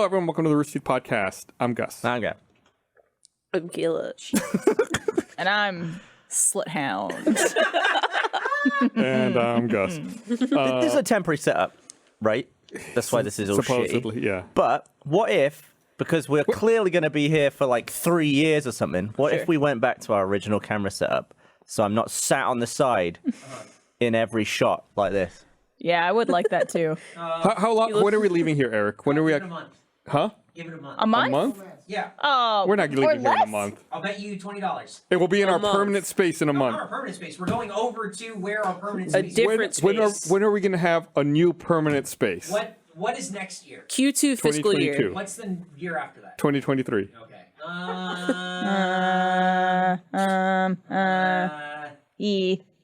everyone. Welcome to the Rooster Teeth podcast. I'm Gus. I'm Gavin. I'm Kayla. And I'm Slithound. And I'm Gus. This is a temporary setup, right? That's why this is all Supposedly, shitty. yeah. But what if, because we're clearly going to be here for like 3 years or something, what if we went back to our original camera setup? So I'm not sat on the side in every shot like this. Yeah, I would like that too. How long? When are we leaving here, Eric? When are we? Give it a month. Huh? Give it a month. A month? A month? Yeah. Oh, We're not or leaving here in a less? month. I'll bet you $20. It will be in our month. permanent space in a Not month. our permanent space. We're going over to where our permanent A space different is. space. When are we going to have a new permanent space? What is next year? Q2 fiscal year. 2022. What's the year after that? 2023. Okay.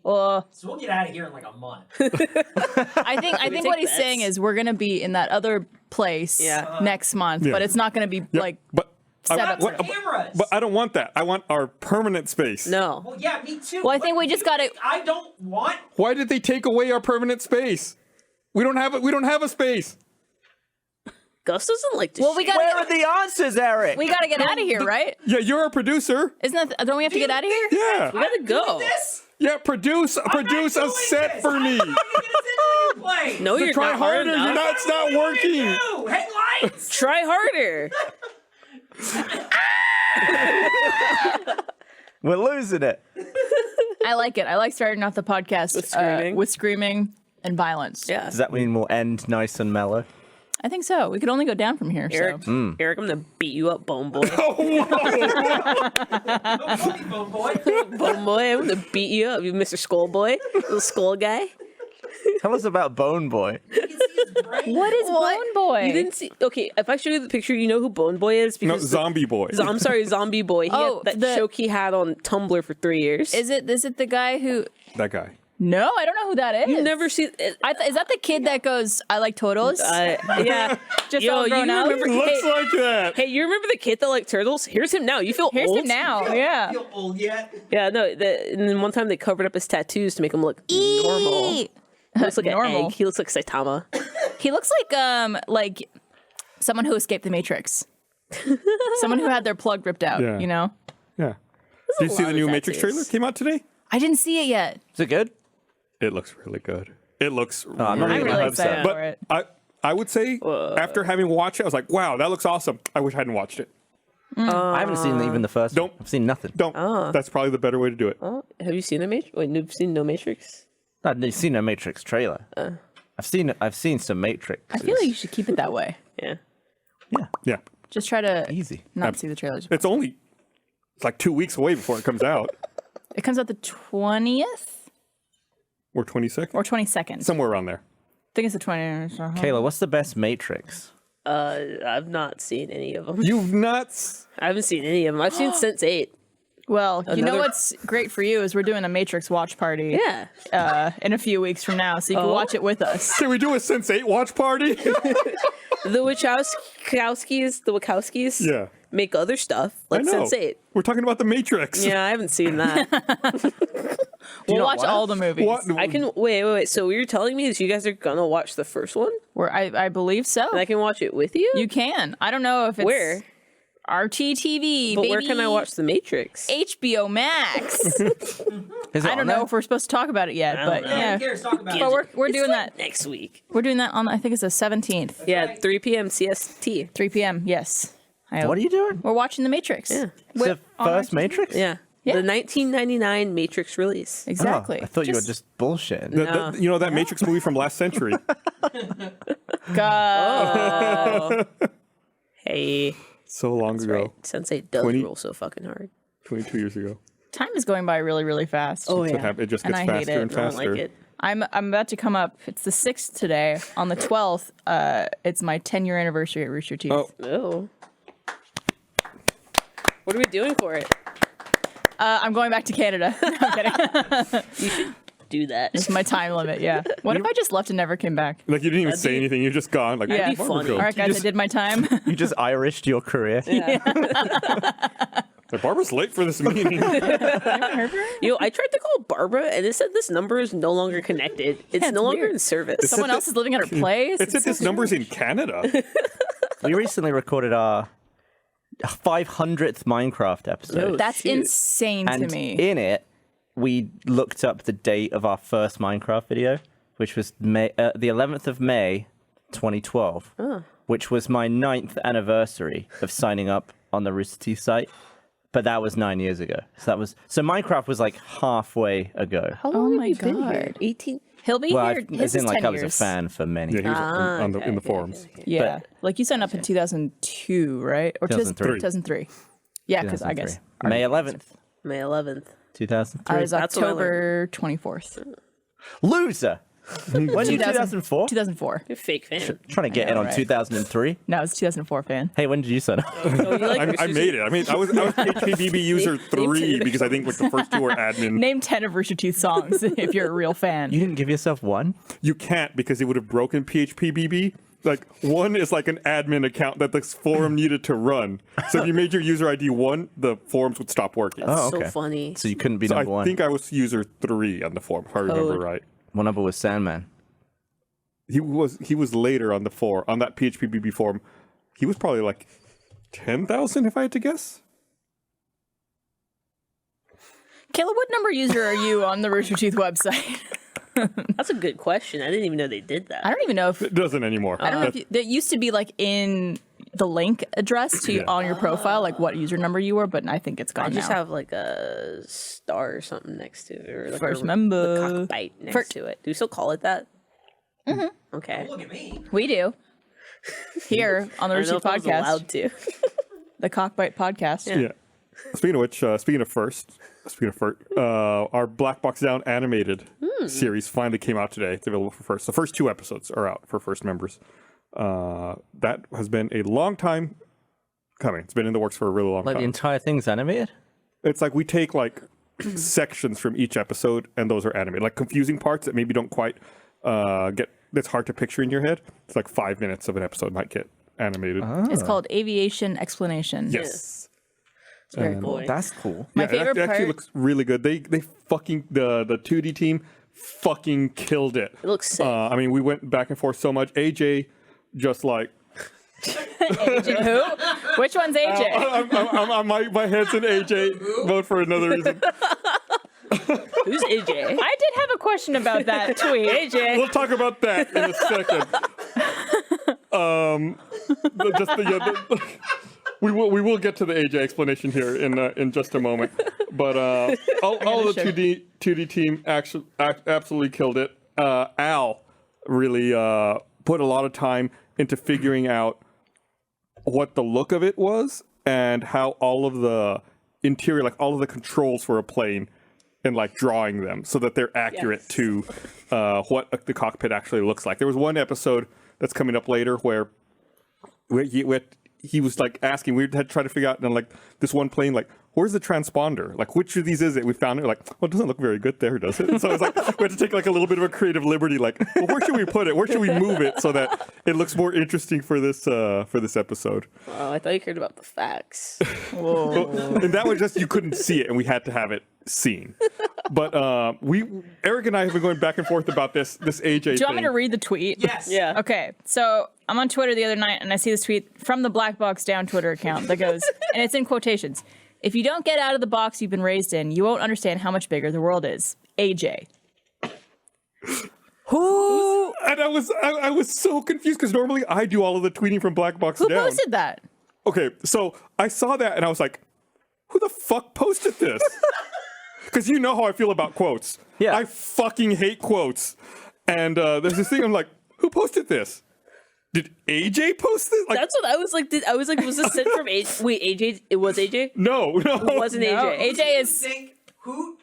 So we'll get out of here in like a month. I think take what he's bets? saying is we're gonna be in that other place next month, Yeah. but it's not gonna be like But set I, up. what- Cameras. but I don't want that. I want our permanent space. No. Well, yeah, me too. Well, I think we just gotta- I don't want. Why did they take away our permanent space? We don't have it. We don't have a space. Gus doesn't like to Well, we share. gotta Where are the answers, Eric? we gotta get out of here, right? Yeah, you're our producer. Isn't that? Don't we have to get out of here? Yeah. We gotta go. This? Yeah, produce I'm not a doing set this. for me. How are you gonna sit in your place? No, you're Try not hard harder. enough. You're not. It's not working. No, headlights. Try harder. We're losing it. I like it. I like starting off the podcast With screaming. with screaming and violence. Yeah. Does that mean we'll end nice and mellow? I think so. We could only go down from here. Eric, So. Eric, I'm gonna beat you up, Bone Boy. Don't call me Bone Boy. Bone Boy, I'm gonna beat you up, you Mr. Skull Boy, little skull guy. Tell us about Bone Boy. You can see his brain. What is Bone Boy? You didn't see? Okay, if I show you the picture, you know who Bone Boy is No, because zombie boy. I'm sorry, Zombie Boy. He Oh, had that the- joke he had on Tumblr for 3 years. Is it the guy who? That guy. No, I don't know who that is. you never see? Is that the kid that goes, "I like turtles"? Yeah. Just Yo, all grown you out. remember? Looks Hey, like that. hey, you remember the kid that liked turtles? Here's him now. You feel Here's old? him now. Yeah. Feel old yet? Yeah, no. And then one time they covered up his tattoos to make him look normal. He looks like Normal. an egg. He looks like Saitama. He looks like someone who escaped the Matrix. Someone who had their plug ripped out. Yeah. You know. Yeah. Did you see lot the of new Matrix tattoos. trailer? Came out today. I didn't see it yet. Is it good? It looks really good. It looks I'm not really I'm even really upset. excited for it. But I would say after having watched it, I was like, wow, that looks awesome. I wish I hadn't watched it. I haven't seen even the first one. Don't- I've seen nothing. Don't. That's probably the better way to do it. Oh, have you seen the Matrix? Wait, you've seen No Matrix? I've seen a Matrix trailer. I've seen some Matrix. I feel like you should keep it that way. Yeah. Yeah. Just try to Easy. not see the trailers. It's like 2 weeks away before it comes out. It comes out the 20th Or 22nd. or 22nd. Somewhere around there. I think it's the 20th. Kayla, what's the best Matrix? I've not seen any of them. You nuts. I haven't seen any of them. I've seen Sense8. Well, you know Another- what's great for you is we're doing a Matrix watch party Yeah. in a few weeks from now, so you can watch it with us. Can we do a Sense8 watch party? The Wachowskis Yeah. make other stuff I like know. Sense8. We're talking about the Matrix. Yeah, I haven't seen that. We'll not watch what? all the movies. What? I can wait. So what you're telling me is you guys are gonna watch the first one, I believe so. and I can watch it with you. You can. I don't know if it's Where? RTTV, But baby. where can I watch The Matrix? HBO Max. Is it I on don't there? know if we're supposed to talk about it yet, but Who yeah. cares? Talk about But it. we're doing like that. next week. We're doing that on I think it's the 17th, Yeah, 3 p.m. CST. 3 p.m. Yes. What are you doing? We're watching The Matrix. Yeah. The first Matrix? Yeah. Yeah. The 1999 Matrix release. Exactly. Oh, I thought you were just bullshitting. You know that Matrix movie from last century? Hey, So long ago. right. Sense8 does 20 roll so fucking hard. 22 years ago. Time is going by really, really fast. Oh, It yeah. it just And gets I hate faster it. and I don't faster. like it. I'm about to come up. It's the 6th today. On the 12th, it's my 10-year anniversary at Rooster Teeth. Oh. Oh. What are we doing for it? I'm going back to Canada. No, I'm kidding. Do that. It's my time limit, yeah. What if I just left and never came back? Like you didn't even say anything. You're just gone. Like, Yeah. be funny. All right, guys, I did my time. You just Irished your career. Like, Barbara's late for this meeting. Yo, I tried to call Barbara and it said this number is no longer connected. It's it's no longer weird. in service. Someone else is living at her place. It said this number's in Canada. We recently recorded our 500th Minecraft episode. Oh, That's shoot. insane and to me. in it, we looked up the date of our first Minecraft video, which was the 11th of May, 2012, which was my 9th anniversary of signing up on the Rooster Teeth site. But that was 9 years ago. So Minecraft was like halfway ago. How long Oh have my you been here? God. 18? He'll be Well, here. as His in is like 10 I was a years. fan for many Yeah, he years. was in the forums. Yeah, like you signed up in 2002, right? Or 2003. 2003. Yeah, because I guess 2003. May 11th, May 11th. 2003. I was That's when I October 24th, Loser. When did 2004? 2004. You're a fake fan. Trying to get in on right? 2003. No, I was 2004 fan. Hey, when did you sign up? Oh, you like I Rooster made Teeth? it. I mean, I was HPBB user 3 because I think like the first 2 were admin. Name 10 of Rooster Teeth songs if you're a real fan. You didn't give yourself one? You can't because it would have broken PHPBB. Like 1 is like an admin account that the forum needed to run. So if you made your user ID 1, the forums would stop working. Oh, So okay. funny. So you couldn't be So number I one. think I was user 3 on the forum, if I remember right. One number was Sandman. He was later on the forum, on that PHPBB forum. He was probably like 10,000 if I had to guess. Kayla, what number user are you on the Rooster Teeth website? That's a good question. I didn't even know they did that. I don't even know if It doesn't anymore. I don't know if there used to be like in the link address to Yeah. on your profile, like what user number you were, but I think it's gone I just now. have like a star or something next to it, or like First a, member. the cockbite next to it. Do you still call it that? Mm-hmm. Okay. Look at me. We do here on the I don't Rooster know if I was Podcast, allowed to. the Cockbite Podcast. Yeah. Yeah. Speaking of which, speaking of first, our Black Box Down animated series finally came out today. It's available for first. The first 2 episodes are out for first members. That has been a long time coming. It's been in the works for a really long Like the time. entire thing's animated? It's like we take like sections from each episode, and those are animated. Like confusing parts that maybe don't quite that's hard to picture in your head. It's like 5 minutes of an episode might get animated. It's called Aviation Explanation. Yes. It's very cool. That's cool. My Yeah, favorite it actually part. looks really good. They fucking the 2D team fucking killed it. It looks sick. I mean, we went back and forth so much. AJ just like Who? Which one's AJ? my head's in AJ mode for another reason. Who's AJ? I did have a question about that tweet. AJ. We'll talk about that in a second. We will get to the AJ explanation here in just a moment. But all of the 2D team actually absolutely killed it. Al really put a lot of time into figuring out what the look of it was and how all of the interior, like all of the controls for a plane, and like drawing them so that they're accurate Yes. to what the cockpit actually looks like. There was one episode that's coming up later where he was like asking, we had to try to figure out, and like this one plane, like, where's the transponder? Like, which of these is it? We found it, like, well, it doesn't look very good there, does it? And so it's like, we had to take like a little bit of a creative liberty, like, well, where should we put it? Where should we move it so that it looks more interesting for this episode? Oh, I thought you cared about the facts. And that was just, you couldn't see it, and we had to have it seen. But Eric and I have been going back and forth about this AJ Do you want me to read the tweet? Yes. Yeah. Okay, so I'm on Twitter the other night and I see this tweet from the Black Box Down Twitter account that goes, and it's in quotations, "If you don't get out of the box you've been raised in, you won't understand how much bigger the world is. AJ." Who And I was so confused because normally I do all of the tweeting from Black Box who Down. posted that? Okay, so I saw that and I was like, who the fuck posted this? Because you know how I feel about quotes. Yeah. I fucking hate quotes. And there's this thing, I'm like, who posted this? Did AJ post this? Like, That's what I was like. Was this sent from AJ? Wait, AJ? It was AJ? no. It wasn't No, AJ. AJ is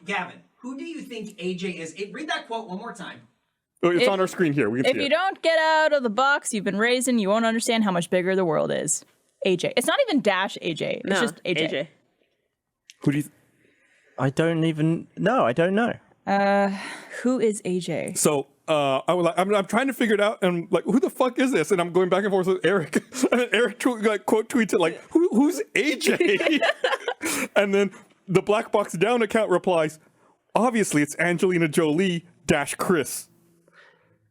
Gavin, who do you think AJ is? Read that quote one more time. It's If- on our screen here. We can if see you it. don't get out of the box you've been raised in, you won't understand how much bigger the world is. AJ. It's not even dash AJ. It's No, just AJ. Who do you... I don't even know. I don't know. Who is AJ? So I'm trying to figure it out, and I'm like, who the fuck is this? And I'm going back and forth with Eric, and then Eric quote tweets it like, who's AJ? And then the Black Box Down account replies, obviously it's Angelina Jolie - Chris.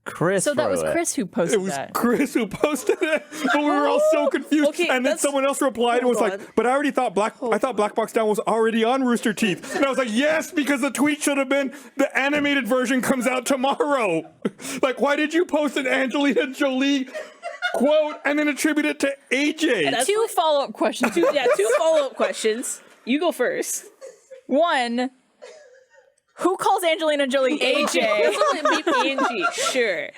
Chris. So that was wrote it. Chris who posted It was that. Chris who posted it, but we were all so confused. Okay, and then that's- someone else replied and was hold like, on. "But I already thought I thought Black Box Down was already on Rooster Teeth." And I was like, "Yes, because the tweet should have been the animated version comes out tomorrow." Like, why did you post an Angelina Jolie quote and then attribute it to AJ? Two follow-up questions. Two follow-up questions. You go first. One, who calls Angelina Jolie AJ? Angie, sure.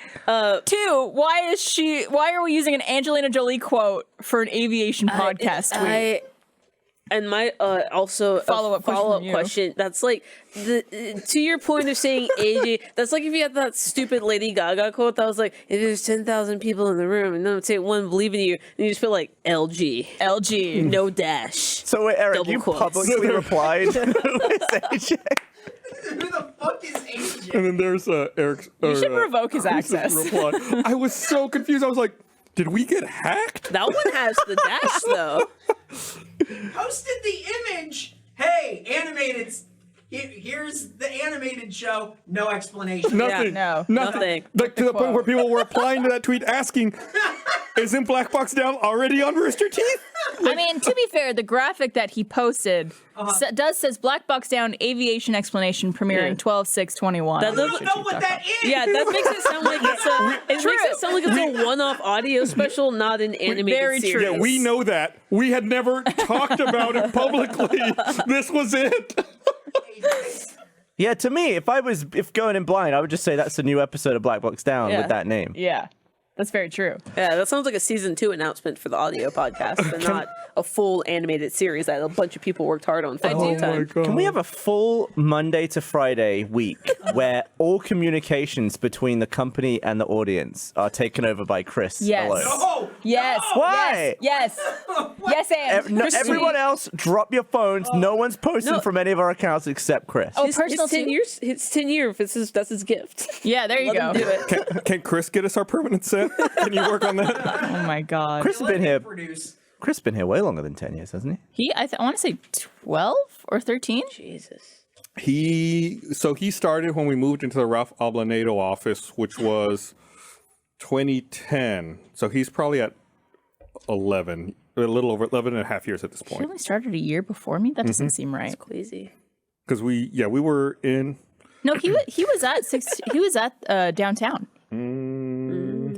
Two, why are we using an Angelina Jolie quote for an aviation podcast tweet? And my also Follow-up question from you. question. That's like to your point of saying AJ. That's like if you had that stupid Lady Gaga quote that was like, "If there's 10,000 people in the room and then say one believe in you," and you just put like LG, LG. no dash. So wait, Eric, Double you quotes. publicly replied with AJ. Who the fuck is AJ? And then there's Eric's. You should revoke his Chris's access. reply. I was so confused. I was like, "Did we get hacked?" That one has the dash though. Posted the image. Hey, animated. Here's the animated show. No explanation. Nothing. no, nothing. Like to the point quote. where people were replying to that tweet asking, "Isn't Black Box Down already on Rooster Teeth?" I mean, to be fair, the graphic that he posted says Black Box Down aviation explanation premiering 12/6/21. That I doesn't- don't know what that is. Yeah, that makes it sound like it's a one-off audio special, not an animated Very true. series. Yeah, we know that. We had never talked about it publicly. This was it. Yeah, to me, if going in blind, I would just say that's a new episode of Black Box Down Yeah. with that name. Yeah, that's very true. Yeah, that sounds like a season 2 announcement for the audio podcast, and not a full animated series that a bunch of people worked hard on for a long time. God. Can we have a full Monday to Friday week where all communications between the company and the audience are taken over by Chris Yes. alone? Oh, Yes. Why? Yes. Yes. Yes, and Chris Everyone tweet. else, drop your phones. No one's posting No. from any of our accounts except Chris. Oh, His personal 10 tweet. years. It's 10 years. That's his gift. Yeah, there you Let go. him do it. Can Chris get us our permanent set? Can you work on that? Oh my God. Chris has been here. Produce. Chris has been here way longer than 10 years, hasn't he? I want to say 12 or 13. Jesus. He started when we moved into the Ralph Ablanedo office, which was 2010. So he's probably at 11, a little over 11 and a half years at this He point. only started a year before me. That doesn't seem right. Crazy. Because we were in. No, he was at downtown.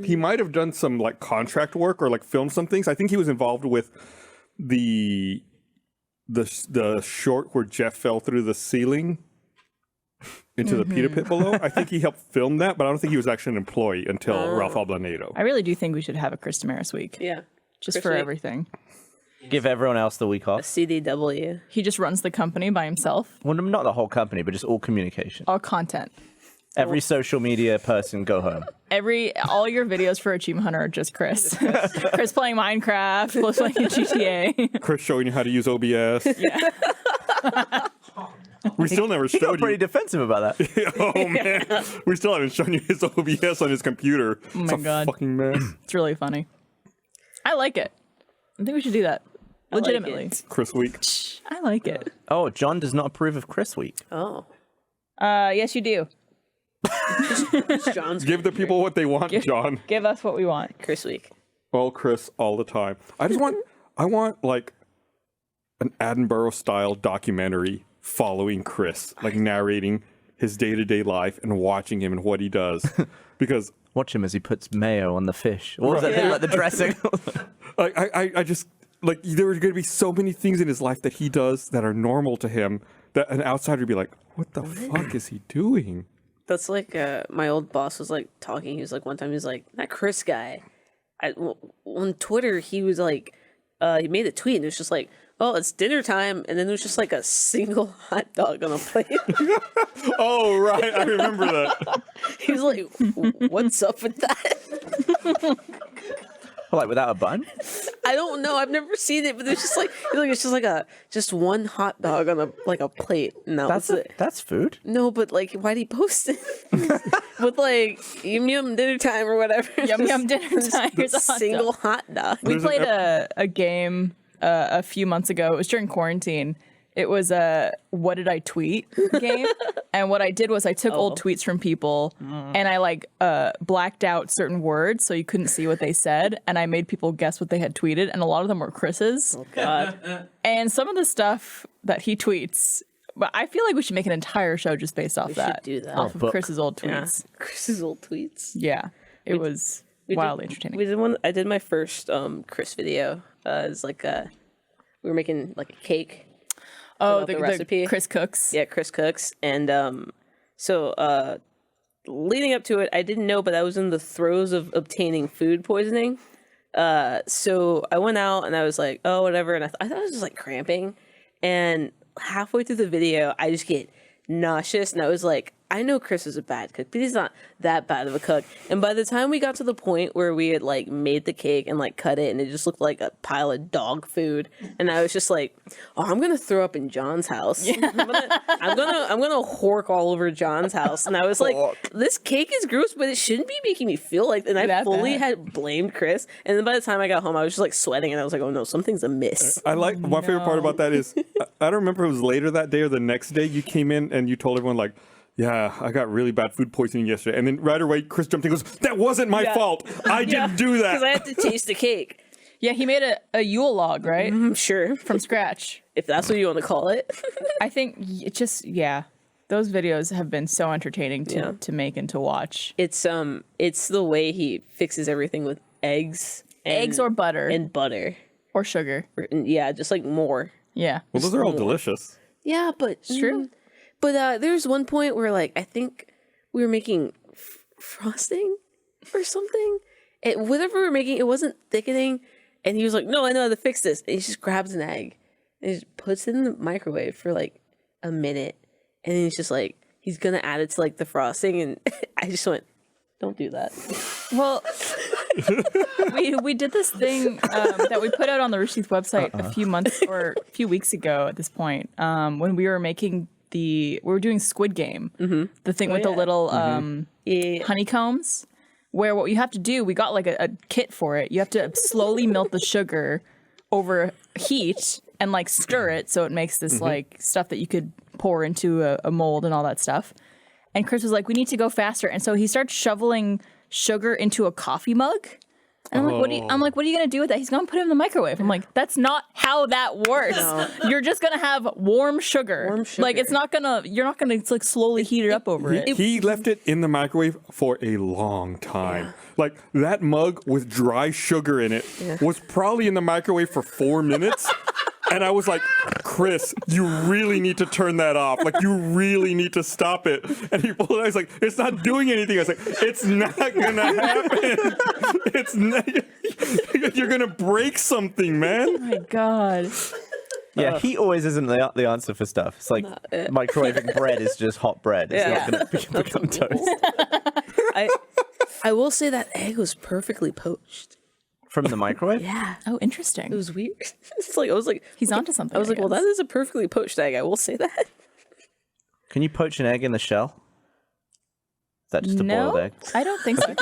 He might have done some like contract work or like filmed some things. I think he was involved with the short where Jeff fell through the ceiling into the pita pit below. I think he helped film that, but I don't think he was actually an employee until Ralph Ablanedo. I really do think we should have a Chris Demaris week. Yeah. Just Chris for week. everything. Give everyone else the week off. CDW. He just runs the company by himself. Well, not the whole company, but just all communication. All content. Every social media person go home. All your videos for Achievement Hunter are just Chris. Chris playing Minecraft, Chris playing GTA. Chris showing you how to use OBS. Yeah. We still never He got showed pretty you. defensive about that. Oh man, we still haven't shown you his OBS on his computer. Oh It's my a God. fucking mess. It's really funny. I like it. I think we should do that. like Legitimately. it. Chris Week. I like it. Oh, John does not approve of Chris Week. Oh. Yes, you do. It's John's Give the people what they want, John. Give us what we want. Chris week. Well, Chris, all the time. I want like an Attenborough style documentary following Chris, like narrating his day-to-day life and watching him and what he does. Because Watch him as he puts mayo on the fish. What was that thing, like the dressing? I just like there are going to be so many things in his life that he does that are normal to him that an outsider would be like, what the fuck is he doing? That's like my old boss was like talking. He was like one time he was like, that Chris guy. On Twitter he was like, he made a tweet and it was just like, oh, it's dinner time, and then there was just like a single hot dog on a plate. Oh right, I remember that. He was like, what's up with that? Like without a bun? I don't know. I've never seen it, but it's just like it's just one hot dog on a plate. No, That's food. no, but like, why did he post it with like yum yum dinner time or whatever? Yum Just yum dinner time. Here's a hot single dog. hot dog. We There's an played a game a few months ago. It was during quarantine, It was a what did I tweet game. And what I did was I took old tweets from people and I like blacked out certain words so you couldn't see what they said. And I made people guess what they had tweeted. And a lot of them were Chris's. Oh, God. And some of the stuff that he tweets, but I feel like we should make an entire show just based off that. should do that. Off of book. Chris's old Yeah. tweets. Chris's old tweets. Yeah. It was wildly entertaining. We did one. I did my first Chris video. It's like we were making like a cake. Oh, the recipe. Chris cooks. Yeah, Chris cooks, and so leading up to it, I didn't know, but I was in the throes of obtaining food poisoning. So I went out and I was like, oh, whatever, and I thought I was just like cramping, and halfway through the video, I just get nauseous, and I was like, I know Chris is a bad cook, but he's not that bad of a cook. And by the time we got to the point where we had like made the cake and like cut it, and it just looked like a pile of dog food, and I was just like, oh, I'm gonna throw up in John's house. Yeah. I'm gonna hork all over John's house. And I was like, this cake is gross, but it shouldn't be making me feel like. And I That fully bad. had blamed Chris. And then by the time I got home, I was just like sweating, and I was like, oh no, something's amiss. I like my favorite part about that is I don't remember if it was later that day or the next day you came in and you told everyone like, yeah, I got really bad food poisoning yesterday. And then right away, Chris jumped in and goes, that wasn't my fault. I didn't do that. Because I had to taste the cake. Yeah, he made a Yule log, right? I'm sure, From scratch. if that's what you want to call it. I think it just, those videos have been so entertaining to make and to watch. It's the way he fixes everything with eggs, Eggs or butter and butter. or sugar. Yeah, just like more. Yeah. Well, those are all delicious. Yeah, but It's true. But there's one point where like I think we were making frosting or something. Whatever we were making, it wasn't thickening. And he was like, "No, I know how to fix this." And he just grabs an egg and just puts it in the microwave for like a minute, and then he's just like, he's gonna add it to like the frosting, and I just went, "Don't do that." Well, we did this thing that we put out on the Rooster Teeth website a few months or a few weeks ago at this point when we were making we were doing Squid Game, the thing with the little honeycombs, where what you have to do, we got like a kit for it. You have to slowly melt the sugar over heat and like stir it so it makes this like stuff that you could pour into a mold and all that stuff. And Chris was like, we need to go faster. And so he starts shoveling sugar into a coffee mug. And I'm like, what are you gonna do with that? He's gonna put it in the microwave. I'm like, that's not how that works. No. You're just gonna have warm sugar. Like you're not gonna like slowly heat it up over it. He left it in the microwave for a long time. Yeah. Like that mug with dry sugar in it was probably in the microwave for 4 minutes. And I was like, Chris, you really need to turn that off. Like, you really need to stop it. And he pulled it. I was like, it's not doing anything. I was like, it's not going to happen. It's not. You're going to break something, man. Oh, my God. Yeah, heat always isn't the answer for stuff. It's like microwaving bread is just hot bread. It's not going to become toast. I will say that egg was perfectly poached. From the microwave? Yeah. Oh, interesting. It was weird. It's like, I was like, he's onto something. I was like, well, that is a perfectly poached egg. I will say that. Can you poach an egg in the shell? Is that just a boiled egg? I don't think so.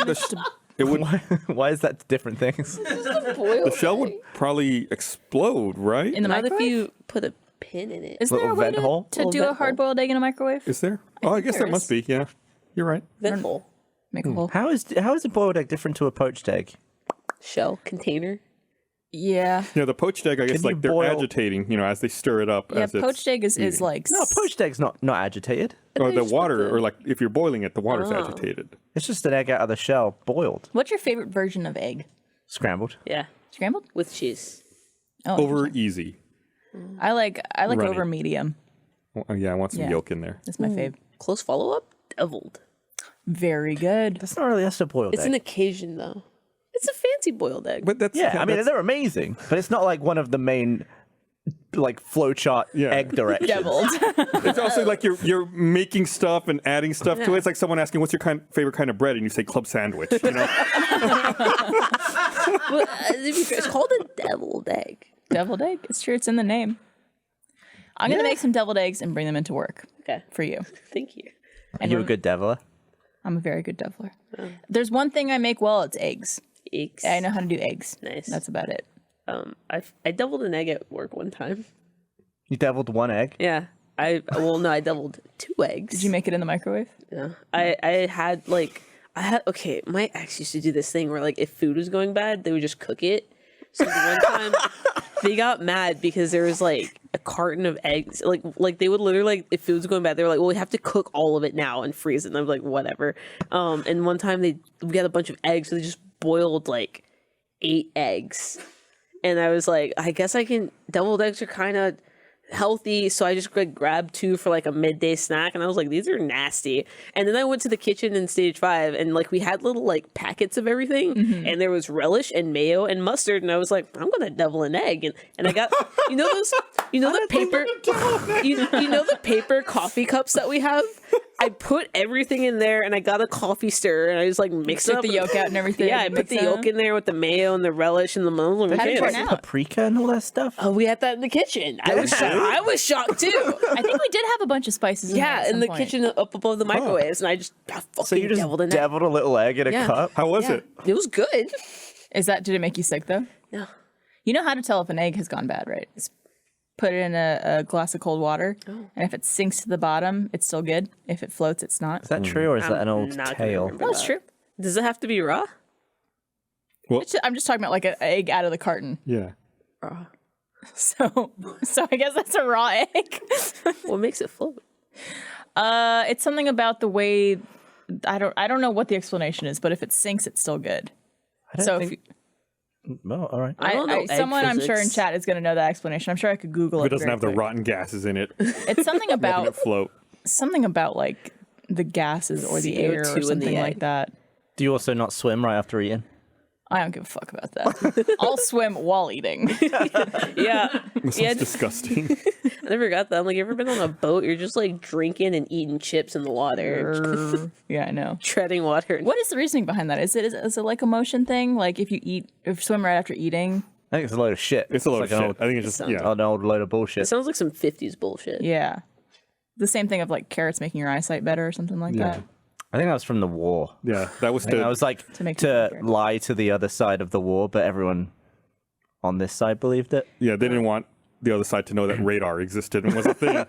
It would. Why is that different things? The shell would probably explode, right? In the Not microwave? if you put a pin in it. Is there a Little way vent hole? to do a hard-boiled egg in a microwave? Is there? I guess there there must be. Yeah, you're right. Vent hole. Make a hole. How is a boiled egg different to a poached egg? Shell container. Yeah. Yeah, the poached egg, I guess, you like they're boil- agitating, as they stir it up. Yeah, as poached egg is like... No, poached egg's not agitated. Or the water, or like if you're boiling it, the water's agitated. It's just an egg out of the shell, boiled, What's your favorite version of egg? scrambled. Yeah. Scrambled? With cheese. Oh, Over easy. I like Runny. over medium. Well, yeah, I want some Yeah. yolk in there. That's my fave. Close follow-up? Deviled. Very good. That's not really a boiled It's egg. an occasion, though. It's a fancy boiled egg. But that's Yeah, I mean that's- they're amazing, but it's not like one of the main like flowchart egg directions. Deviled. it's also like you're making stuff and adding stuff to it. It's like someone asking, "What's your favorite kind of bread?" and you say club sandwich. Well, it's called a deviled egg. Deviled egg? It's true. It's in the name. I'm going to make some deviled eggs and bring them into work Okay. for you. Thank you. Are you a good deviler? I'm a very good deviler. There's one thing I make well, it's eggs. Eggs. I know how to do eggs. Nice. That's about it. I deviled an egg at work one time. You deviled one egg? Yeah. I deviled 2 eggs. Did you make it in the microwave? Yeah. I had okay, my ex used to do this thing where like if food was going bad, they would just cook it. So the one time they got mad because there was like a carton of eggs. Like they would literally like if food was going bad, they were like, well, we have to cook all of it now and freeze it. And I was like, whatever. And one time we got a bunch of eggs, so they just boiled like 8 eggs. And I was like, I guess I can deviled eggs are kind of healthy, so I just like grabbed 2 for like a midday snack, and I was like, these are nasty. And then I went to the kitchen in stage 5, and like we had little like packets of everything, and there was relish and mayo and mustard, and I was like, I'm gonna devil an egg, and I got you know the paper you know the paper coffee cups that we have. I put everything in there, and I got a coffee stirrer, and I just like mixed Took up the yolk out and everything. Yeah, I put the yolk in there with the mayo and the relish and the muzzle. How did it turn out? Paprika and all that stuff? Oh, we had that in the kitchen. I was shocked too. I think we did have a bunch of spices in there at Yeah, in some the point. kitchen up above the microwaves, and I fucking So you just deviled in that. deviled a little egg in a Yeah. cup? How was it? It was good. Did it make you sick though? No. You know how to tell if an egg has gone bad, right? It's put it in a glass of cold water, and if it sinks to the bottom, it's still good. If it floats, it's not. Is that true, or is that an old not gonna tale? remember No, it's that. true. Does it have to be raw? I'm just talking about like an egg out of the carton. Yeah. Raw. So I guess that's a raw egg. What makes it float? It's something about the way I don't know what the explanation is, but if it sinks, it's still good. I don't So think... Well, all right. I don't know egg someone I'm sure in physics. chat is going to know that explanation. I'm sure I could Google If it. it doesn't very have the quick. rotten gases in it, It's something making about it float. like the gases or the air CO2 or in the something egg. like that. Do you also not swim right after eating? I don't give a fuck about that. I'll swim while eating. Yeah. This Yeah, sounds disgusting. I never got that. I'm like, you ever been on a boat? You're just like drinking and eating chips in the water, Yeah, I know. treading water. What is the reasoning behind that? Is it like a motion thing? Like if you swim right after eating? I think it's a load of shit. It's a load like of an shit. old, I think it's just, yeah. an old load of bullshit. It sounds like some 50s bullshit. Yeah. The same thing of like carrots making your eyesight better or something like Yeah. that. I think that was from the war. Yeah, that was I think that to, was like To make people to scared. lie to the other side of the war, but everyone on this side believed it. yeah, they didn't want the other side to know that radar existed and was a thing.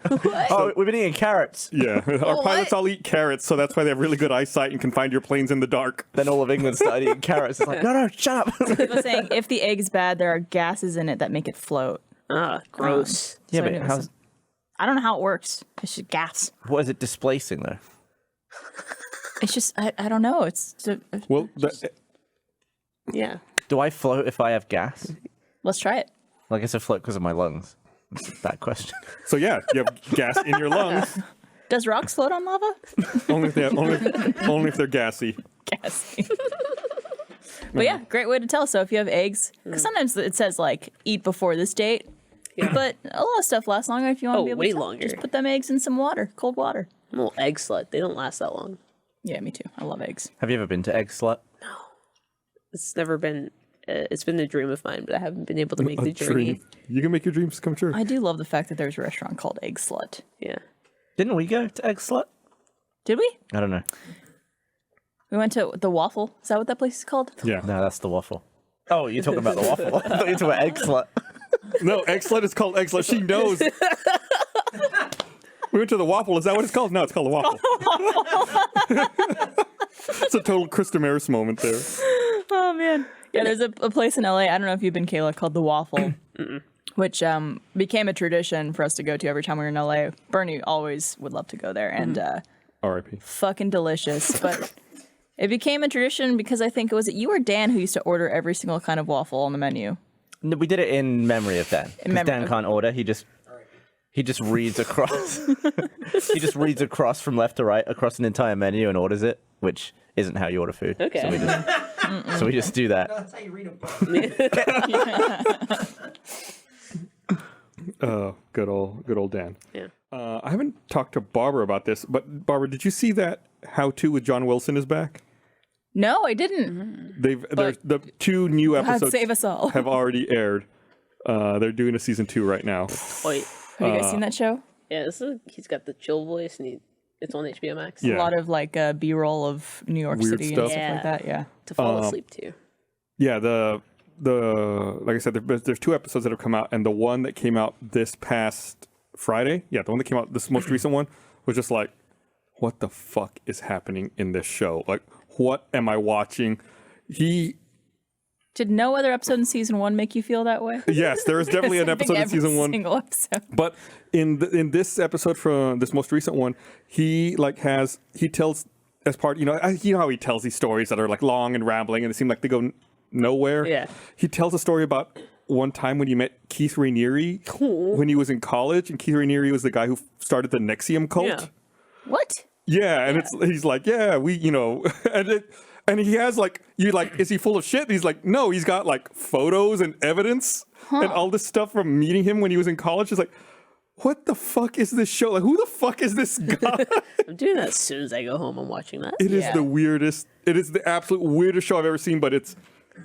Oh, we've been eating carrots. Yeah, our pilots all eat carrots, so that's why they have really good eyesight and can find your planes in the dark. Then all of England started eating carrots. It's like, no, shut up. I was saying if the egg's bad, there are gases in it that make it float. Ah, gross. Yeah, So I but knew how's, I don't know how it works. It's just gas. what is it displacing though? It's just I don't know. It's Well, Yeah. Do I float if I have gas? let's try it. Well, I guess I float because of my lungs. That's a bad question. so yeah, you have gas in your lungs. Does rocks float on lava? Only if they're gassy. Gassy. But yeah, great way to tell. So if you have eggs, because sometimes it says like eat before this date. Yeah. But a lot of stuff lasts longer if you want to Oh, be able way to tell. longer. Just put them eggs in some water, cold water. I'm a little egg slut. They don't last that long. Yeah, me too. I love eggs. Have you ever been to Egg Slut? It's never been. It's been a dream of mine, but I haven't been able to make A the journey. dream. You can make your dreams come true. I do love the fact that there's a restaurant called Egg Slut. Yeah. Didn't we go to Egg Slut? Did we? I don't know. We went to the Waffle. Is that what that place is called? Yeah. No, that's the waffle. Oh, you're talking about the waffle. I thought you were talking about Egg Slut. No, egg slut is called egg slut. She knows. We went to the waffle. Is that what it's called? No, it's called the waffle. It's a total Chris Demaris moment there. Oh man. Yeah, there's a place in LA. I don't know if you've been, Kayla, called the Waffle, which became a tradition for us to go to every time we were in LA. Bernie always would love to go there, and R.I.P. fucking delicious. But it became a tradition because I think it was you or Dan who used to order every single kind of waffle on the menu. No, we did it in memory of Dan. Because memory- Dan can't order. He just reads across. He just reads across from left to right across an entire menu and orders it, which isn't how you order food. Okay. So we just do that. That's how you read a book. Good old Dan. Yeah. I haven't talked to Barbara about this, but Barbara, did you see that How To with John Wilson is back? No, I didn't. The 2 new God episodes save us all. have already aired. They're doing a season 2 right now. Wait. Have you guys seen that show? Yeah. He's got the chill voice, and it's on HBO Max. Yeah. A lot of like B-roll of New York Weird City stuff. and stuff like Yeah. that. Yeah. To fall asleep to. Yeah, the like I said, there's 2 episodes that have come out, and the one that came out this past Friday, the one that came out, this most recent one, was just like, what the fuck is happening in this show? Like, what am I watching? Did no other episode in season 1 make you feel that way? Yes, there is definitely an episode in season 1. Single episode. But in this episode from this most recent one, he tells as part, you know how he tells these stories that are like long and rambling and they seem like they go nowhere. Yeah. He tells a story about one time when he met Keith Raniere when he was in college, and Keith Raniere was the guy who started the Nexium cult. Yeah. What? Yeah, and he's like, yeah, we, you know, and he has like, is he full of shit? And he's like, no, he's got like photos and evidence and all this stuff from meeting him when he was in college. It's like, what the fuck is this show? Like, who the fuck is this guy? I'm doing that as soon as I go home. I'm watching that. It is the weirdest. It is the absolute weirdest show I've ever seen, but it's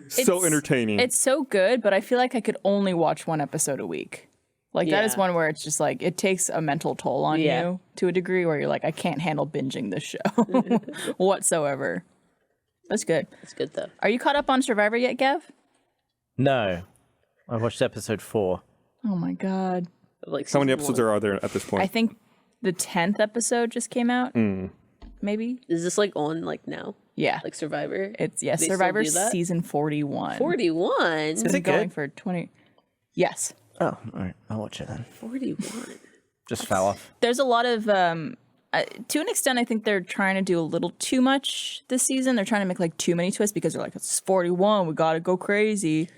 so entertaining. It's so good, but I feel like I could only watch 1 episode a week. Like, that is one where it's just like, it takes a mental toll on you to a degree where you're like, I can't handle binging this show whatsoever. That's good. It's good, though. Are you caught up on Survivor yet, Gav? No. I watched episode 4. Oh my God. Like, how many episodes are there at this point? I think the 10th episode just came out. Maybe. Is this like on like now? Yeah. Like Survivor? It's They still Survivor do that? season 41. 41? It's been going for 20. Yes. Oh, all right. I'll watch it then. 41. Just fell off. There's a lot of, to an extent, I think they're trying to do a little too much this season. They're trying to make like too many twists because they're like, it's 41, we gotta go crazy.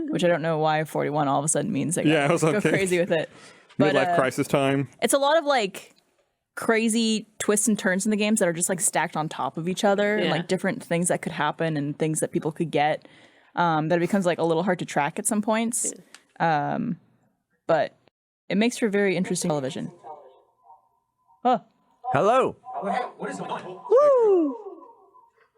Which I don't know why 41 all of a sudden means they I was go okay. crazy with it. But Midlife crisis time. it's a lot of like crazy twists and turns in the games that are just like stacked on top of each other and like different things that could happen and things that people could get. That it becomes like a little hard to track at some points. But it makes for very interesting television. Oh, Hello. What is going on? woo!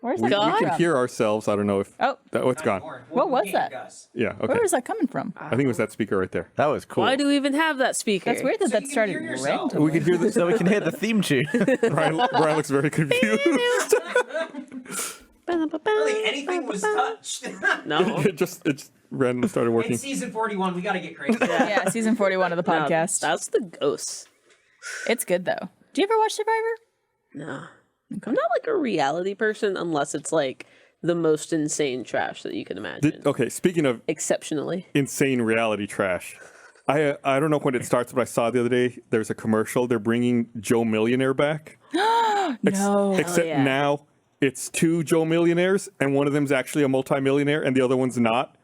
Where's We that coming can from? hear ourselves. I don't know if it's gone. What was that? Gus. Yeah, okay. Where was that coming from? I think it was that speaker right there. That was cool. Why do we even have that speaker? That's weird that So that you can started hear yourself. randomly. We can hear this. So we can hear the theme tune. Brian looks very confused. Really, anything was touched. No. it just randomly started working. It's season 41. We got to get crazy. Yeah, season 41 of the No, podcast. that's the ghosts. It's good though. Do you ever watch Survivor? No. I'm not like a reality person unless it's like the most insane trash that you can imagine. Okay, speaking of Exceptionally. insane reality trash, I don't know when it starts, but I saw the other day there's a commercial. They're bringing Joe Millionaire back. No. Except yeah. now it's 2 Joe Millionaires, and one of them's actually a multimillionaire, and the other one's not.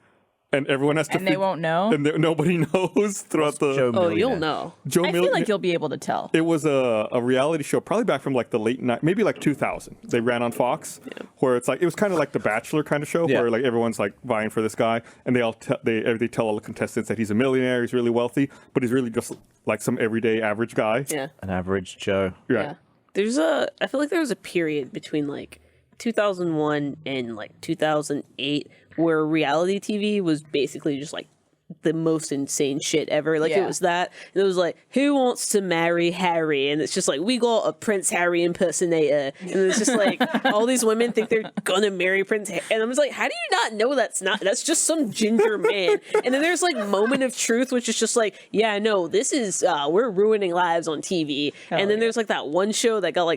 And everyone has to. And they won't know? And nobody knows throughout the. Joe Oh, you'll Millionaire. know. Joe I feel like you'll be able to tell. It was a reality show, probably back from like the late night, maybe like 2000. They ran on Fox, where it's like it was kind of like the Bachelor kind of show, Yeah. where like everyone's like vying for this guy, and they tell all the contestants that he's a millionaire, he's really wealthy, but he's really just like some everyday average guy. Yeah. An average Joe. Right. Yeah. I feel like there was a period between like 2001 and like 2008 where reality TV was basically just like the most insane shit ever. Like it was that, and it was like, who wants to marry Harry? And it's just like, we got a Prince Harry impersonator, and it's just like all these women think they're gonna marry Prince Harry, and I'm just like, how do you not know that's just some ginger man? And then there's like Moment of Truth, which is just like, yeah, no, this is we're ruining lives on TV. And then there's like that one show that got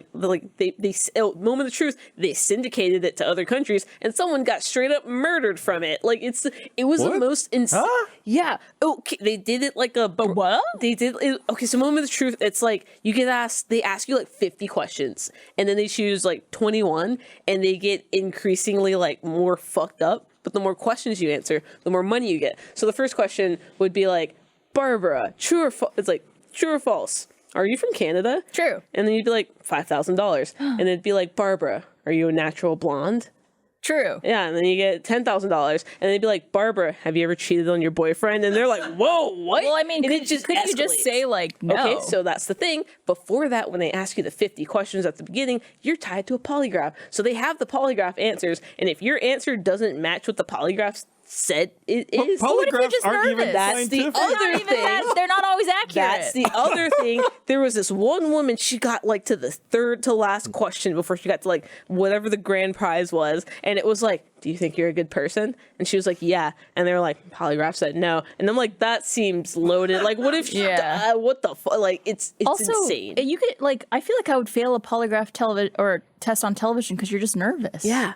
Moment of Truth, they syndicated it to other countries, and someone got straight up murdered from it. Like it was the What? most insane. Yeah. Okay. They did it like a. But what? They did. Okay. So Moment of Truth. It's like you get asked. They ask you like 50 questions, and then they choose like 21, and they get increasingly like more fucked up. But the more questions you answer, the more money you get. So the first question would be like, Barbara, true or false? It's like true or false. Are you from Canada? True. And then you'd be like $5,000, and it'd be like, Barbara, are you a natural blonde? True. Yeah, and then you get $10,000, and they'd be like, Barbara, have you ever cheated on your boyfriend? And they're like, whoa, what? Well, I mean, and could you just escalates. say like no? Okay, so that's the thing. Before that, when they ask you the 50 questions at the beginning, you're tied to a polygraph. So they have the polygraph answers, and if your answer doesn't match what the polygraph said it is. Polygraphs just aren't even nervous? That's the scientific. other thing. They're not always accurate. That's the other thing. There was this one woman, she got like to the third to last question before she got to like whatever the grand prize was. And it was like, do you think you're a good person? And she was like, yeah. And they were like, Polygraph said no. And I'm like, that seems loaded. Like, what if she, what the fuck? Like, it's also insane. You could like, I feel like I would fail a polygraph or test on television because you're just nervous. Yeah,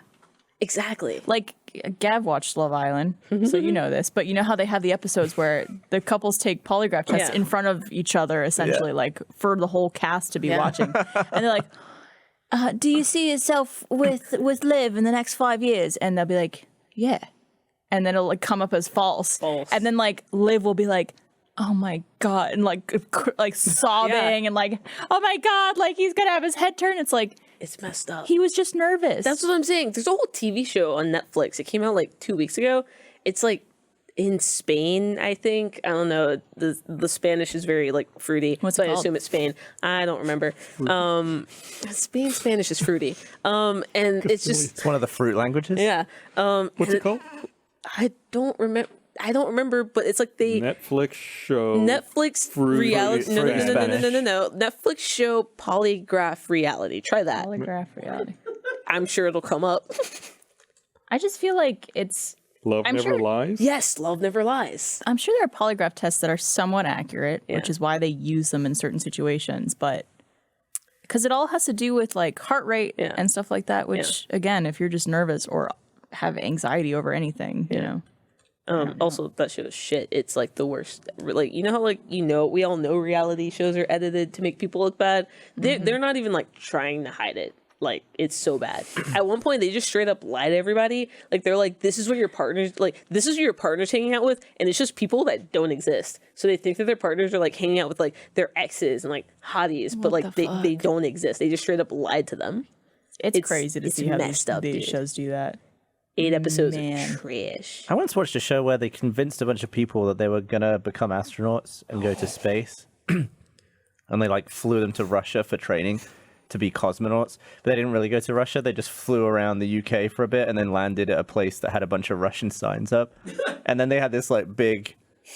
exactly. Like Gav watched Love Island, so you know this. But you know how they have the episodes where the couples take polygraph tests in front of each other, essentially, like for the whole cast to be watching, and they're like, "Do you see yourself with Liv in the next 5 years?" And they'll be like, "Yeah," and then it'll like come up as false. And then like Liv will be like, oh my God, and like sobbing and like, oh my God, like he's gonna have his head turned. It's like, it's messed up. he was just nervous. That's what I'm saying. There's a whole TV show on Netflix. It came out like 2 weeks ago. It's like in Spain, I think. I don't know. The Spanish is very like fruity. What's it called? I assume it's Spain. I don't remember. Spanish is fruity. And it's just It's one of the fruit languages. yeah. What's it called? I don't remember, but it's like they Netflix show. Netflix reality. No. Spanish. Netflix show Polygraph reality. Try that. polygraph reality. I'm sure it'll come up. I just feel like it's. Love I'm Never sure- Lies. Yes, love never lies. I'm sure there are polygraph tests that are somewhat accurate, which is why they use them in certain situations, but because it all has to do with like heart rate and stuff like that, which again, if you're just nervous or have anxiety over anything, you know. Also, that shit is shit. It's like the worst. Like, you know how like we all know reality shows are edited to make people look bad. They're not even like trying to hide it. Like, it's so bad. At one point, they just straight up lie to everybody. Like, they're like, this is what your partner's hanging out with, and it's just people that don't exist. So they think that their partners are like hanging out with like their exes and like hotties, but like they don't exist. They just straight up lied to them. It's crazy to it's see how messed up, these dude. shows do that. 8 episodes Man. of trash. I once watched a show where they convinced a bunch of people that they were gonna become astronauts and go to space, and they like flew them to Russia for training to be cosmonauts. But they didn't really go to Russia. They just flew around the UK for a bit and then landed at a place that had a bunch of Russian signs up. And then they had this like big,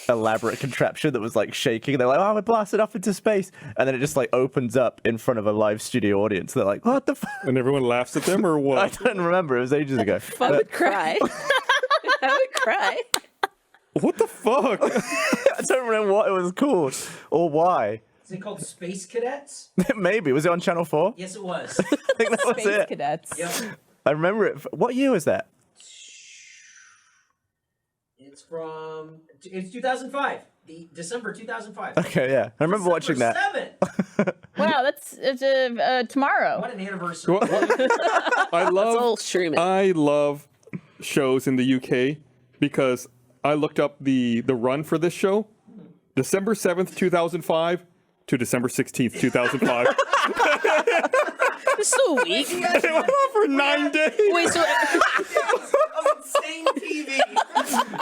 elaborate contraption that was like shaking. They're like, "Oh, we're blasted off into space," and then it just like opens up in front of a live studio audience. They're like, "What the fuck?" And everyone laughs at them, or I what? don't remember. It was ages ago. I would cry. I would cry. What the fuck? I don't remember what it was called or why. Is it called Space Cadets? Maybe. Was it on Channel 4? Yes, it was. I think that was Space it. Cadets. Yep. I remember it. What year was that? It's 2005. December 2005. Okay, yeah. I remember watching that. 7. Wow, it's tomorrow. What an anniversary. I all streaming. I love shows in the UK because I looked up the run for this show, December 7th, 2005 to December 16th, 2005. It's so weak. It went on for 9 days. Wait, so Of insane TV.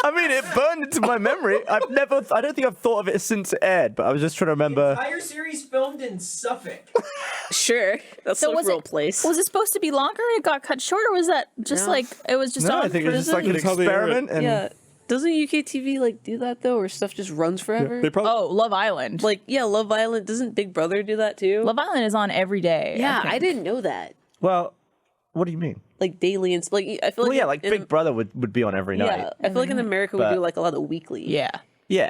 I mean, it burned into my memory. I don't think I've thought of it since it aired, but I was just trying to remember. Entire series filmed in Suffolk. sure, that's So a was real it place. Was it supposed to be longer and it got cut short, or was that just No. like it was just No, on? I think it was just like an That's how they air it. experiment. And Yeah, doesn't UK TV like do that though, or stuff just runs forever? They probably Oh, Love Island. Like Love Island. Doesn't Big Brother do that too? Love Island is on every day. yeah, I think. didn't know that. Well, what do you mean? Like daily and like I feel Well, like yeah, like Big Brother would be on every night. Yeah, I feel like in America we But- do like a lot of weekly. Yeah. Yeah.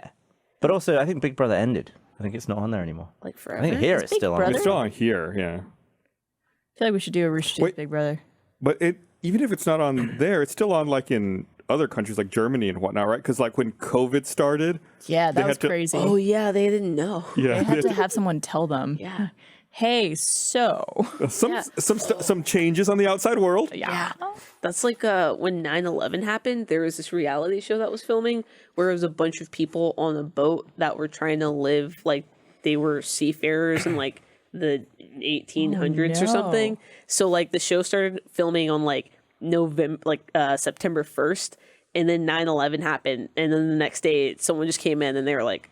But also, I think Big Brother ended. I think it's not on there anymore. like I forever. think here Is it's Big still on. Brother- it's still on here, yeah. I feel like we should do a Rooster Teeth Wait. Big Brother. But even if it's not on there, it's still on like in other countries like Germany and whatnot, right? Because like when COVID started, Yeah, They that was had to- crazy. Oh yeah, they didn't know. yeah, They had to have someone tell them. Yeah. Hey, so. some changes on the outside world. Yeah. That's like when 9/11 happened, there was this reality show that was filming where it was a bunch of people on a boat that were trying to live like they were seafarers in like the 1800s or something. So like the show started filming on like September 1st, and then 9/11 happened, and then the next day someone just came in and they were like,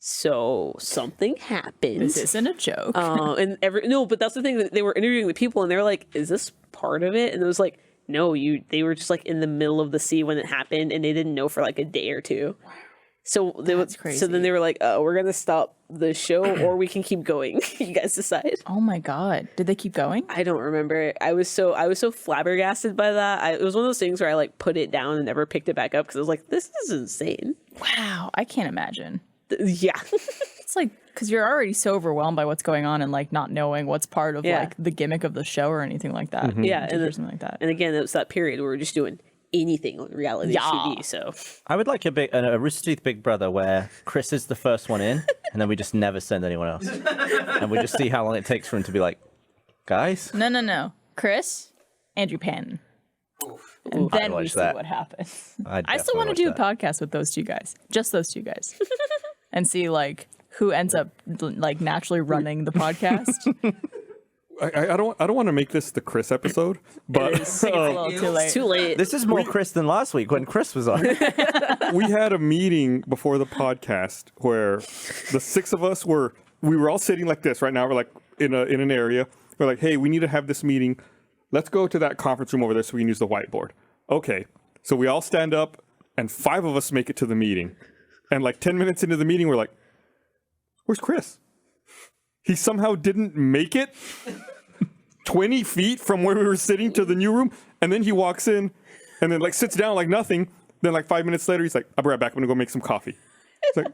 so something happened. This isn't a joke. But that's the thing, that they were interviewing the people and they were like, is this part of it? And it was like, no, they were just like in the middle of the sea when it happened, and they didn't know for like a day or two. So That's crazy. So then they were like, "Oh, we're gonna stop the show, or we can keep going. You guys decide." Oh my god, did they keep going? I don't remember. I was so flabbergasted by that. It was one of those things where I like put it down and never picked it back up because I was like, "This is insane." Wow, I can't imagine. Yeah. It's like, because you're already so overwhelmed by what's going on and like not knowing what's part of Yeah. like the gimmick of the show or anything like that. Yeah, or something like that. And again, it was that period where we were just doing anything on reality TV. So I would like a Rooster Teeth Big Brother where Chris is the first one in, and then we just never send anyone else, and we just see how long it takes for him to be like, guys. No. Chris, Andrew Patton. And then we watch see that. what happens. I'd I still want to definitely do a watch podcast with those two guys, just those two guys, and see like who ends up like naturally running the podcast. I don't want to make this the Chris episode, but It's a little too late. it's too late. This is more Chris than last week when Chris was on. we had a meeting before the podcast where the six of us we were all sitting like this right now. We're like in an area. We're like, hey, we need to have this meeting. Let's go to that conference room over there so we can use the whiteboard. Okay, so we all stand up, and 5 of us make it to the meeting. And like 10 minutes into the meeting, we're like, where's Chris? He somehow didn't make it 20 feet from where we were sitting to the new room. And then he walks in and then like sits down like nothing. Then like 5 minutes later, he's like, I'll be right back. I'm going to go make some coffee. It's like,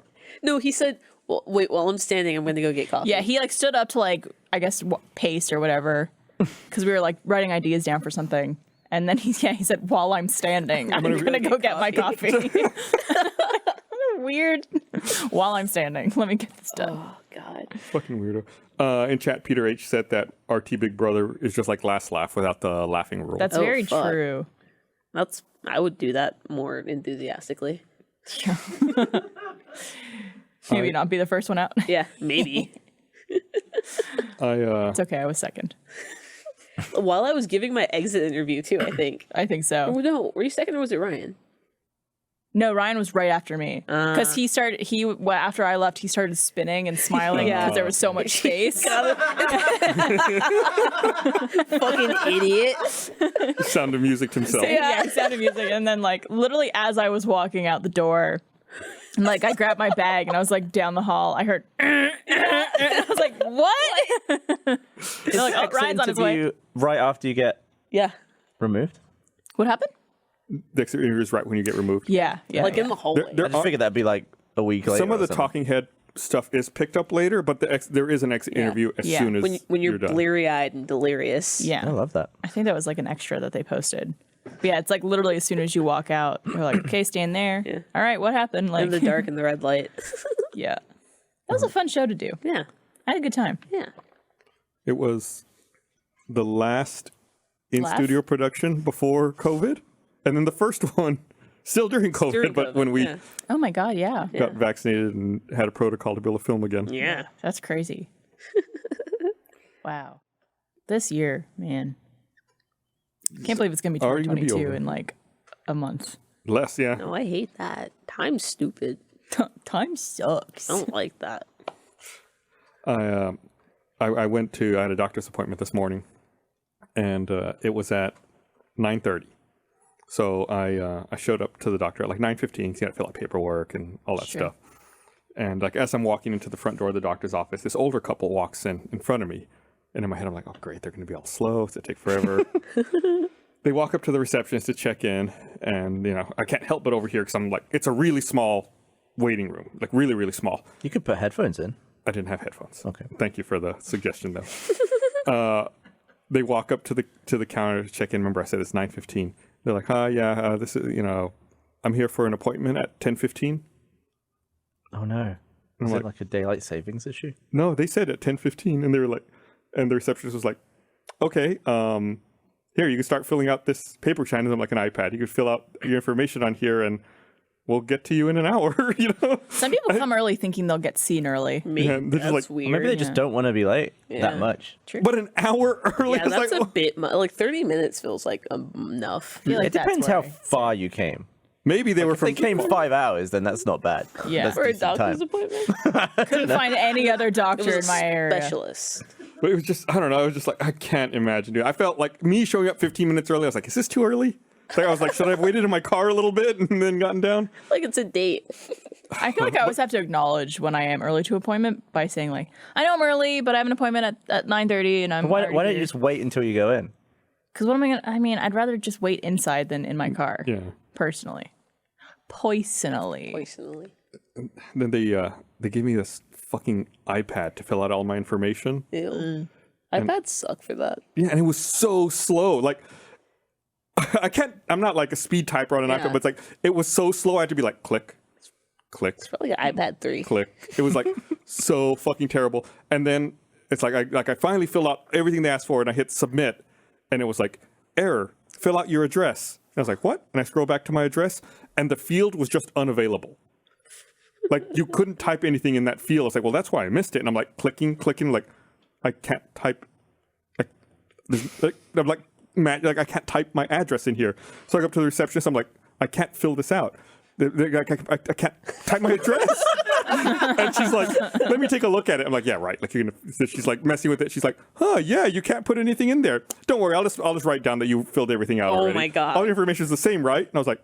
No, he said, well, wait, while I'm standing, I'm going to go get coffee. Yeah, he like stood up to like I guess pace or whatever, because we were like writing ideas down for something, and then he said while I'm standing, I'm gonna go get my coffee. Weird. While I'm standing, let me get this done. Oh, God. fucking weirdo. In chat, Peter H said that RT Big Brother is just like Last Laugh without the laughing rule. That's Oh, very fuck. true. I would do that more enthusiastically. Maybe not be the first one out. Yeah, maybe. It's okay. I was second. While I was giving my exit interview, too, I think. I think so. Oh, no, were you second or was it Ryan? No, Ryan was right after me because after I left, he started spinning and smiling because there was so much space. Fucking idiot. Sound of music to himself. Yeah, Sound of Music, and then like literally as I was walking out the door, like I grabbed my bag and I was like down the hall. I heard, and I was like, "What?" They're like, "Oh, Ryan's on his way." Interview right after you get Yeah. removed. What happened? The exit interview is right when you get removed. Yeah. Like in the hallway. There I just figured that'd be like a week later. Some of or the something. talking head stuff is picked up later, but there is an exit interview as Yeah. soon as when you're done. bleary-eyed and delirious. Yeah. I love that. I think that was like an extra that they posted. But yeah, it's like literally as soon as you walk out, they're like, "Okay, stand there." Yeah. All right, what happened? Like In the dark and the red light. Yeah. That was a fun show to do. Yeah. I had a good time. Yeah. It was the last in-studio production before COVID, and then the first one still during COVID, During but COVID, when we yeah. Oh my god, yeah. got vaccinated and had a protocol to be able to film again. Yeah. That's crazy. Wow. This year, man. Can't believe it's going to be Already gonna be 2022 over. in like a month. Less, yeah. No, I hate that. Time's stupid. Time sucks. I don't like that. I had a doctor's appointment this morning, and it was at 9:30. So I showed up to the doctor at like 9:15. He had to fill out paperwork and all that stuff. And like as I'm walking into the front door of the doctor's office, this older couple walks in front of me, and in my head I'm like, oh great, they're going to be all slow. It's going to take forever. They walk up to the receptionist to check in, and I can't help but overhear because I'm like, it's a really small waiting room, like really, really small. You could put headphones in. I didn't have headphones. Okay. Thank you for the suggestion, though. They walk up to the counter to check in. Remember, I said it's 9:15. They're like, "Hi, yeah, this is I'm here for an appointment at 10:15." Oh no. Is like- it like a daylight savings issue? No, they said at 10:15, and they were like, and the receptionist was like, "Okay, here you can start filling out this paper." Shines them like an iPad. You can fill out your information on here, and we'll get to you in an hour. Some people come early thinking they'll get seen early. Me. Yeah, they're just That's like- weird. Maybe they just don't want to be late that much. But an hour early. Yeah, is that's like, a bit like 30 minutes feels like enough. I feel like It that's depends where how far you came. maybe they were If they from came 5 hours, then that's not bad. Yeah. That's For a decent doctor's time. appointment. couldn't find any other It doctor was in my area. specialist. But it was just, I don't know. I was just like, I can't imagine, dude. I felt like me showing up 15 minutes early. I was like, is this too early? Like, I was like, should I have waited in my car a little bit and then gotten down? Like it's a date. I feel like I always have to acknowledge when I am early to an appointment by saying like, I know I'm early, but I have an appointment at 9:30 and I'm Why don't you just wait until you go in? Because what am I going to, I mean, I'd rather just wait inside than in my car. Yeah. Personally. Personally. Then they gave me this fucking iPad to fill out all my information. Ew. iPads suck for that. Yeah, and it was so slow. Like, I'm not like a speed typer on an iPad, but it's like, it was so slow. I had to be like, click, click. It's probably an iPad 3. Click. It was like so fucking terrible. And then it's like I finally filled out everything they asked for, and I hit submit, and it was like, error, fill out your address. And I was like, what? And I scroll back to my address, and the field was just unavailable. Like, you couldn't type anything in that field. It's like, well, that's why I missed it. And I'm like clicking, like, I can't type. I'm like, I can't type my address in here. So I go up to the receptionist. I'm like, I can't fill this out. I can't type my address. And she's like, let me take a look at it. I'm like, yeah, right. Like, she's like messing with it. She's like, yeah, you can't put anything in there. Don't worry, I'll just write down that you filled everything out already. Oh my God. All the information is the same, right? And I was like,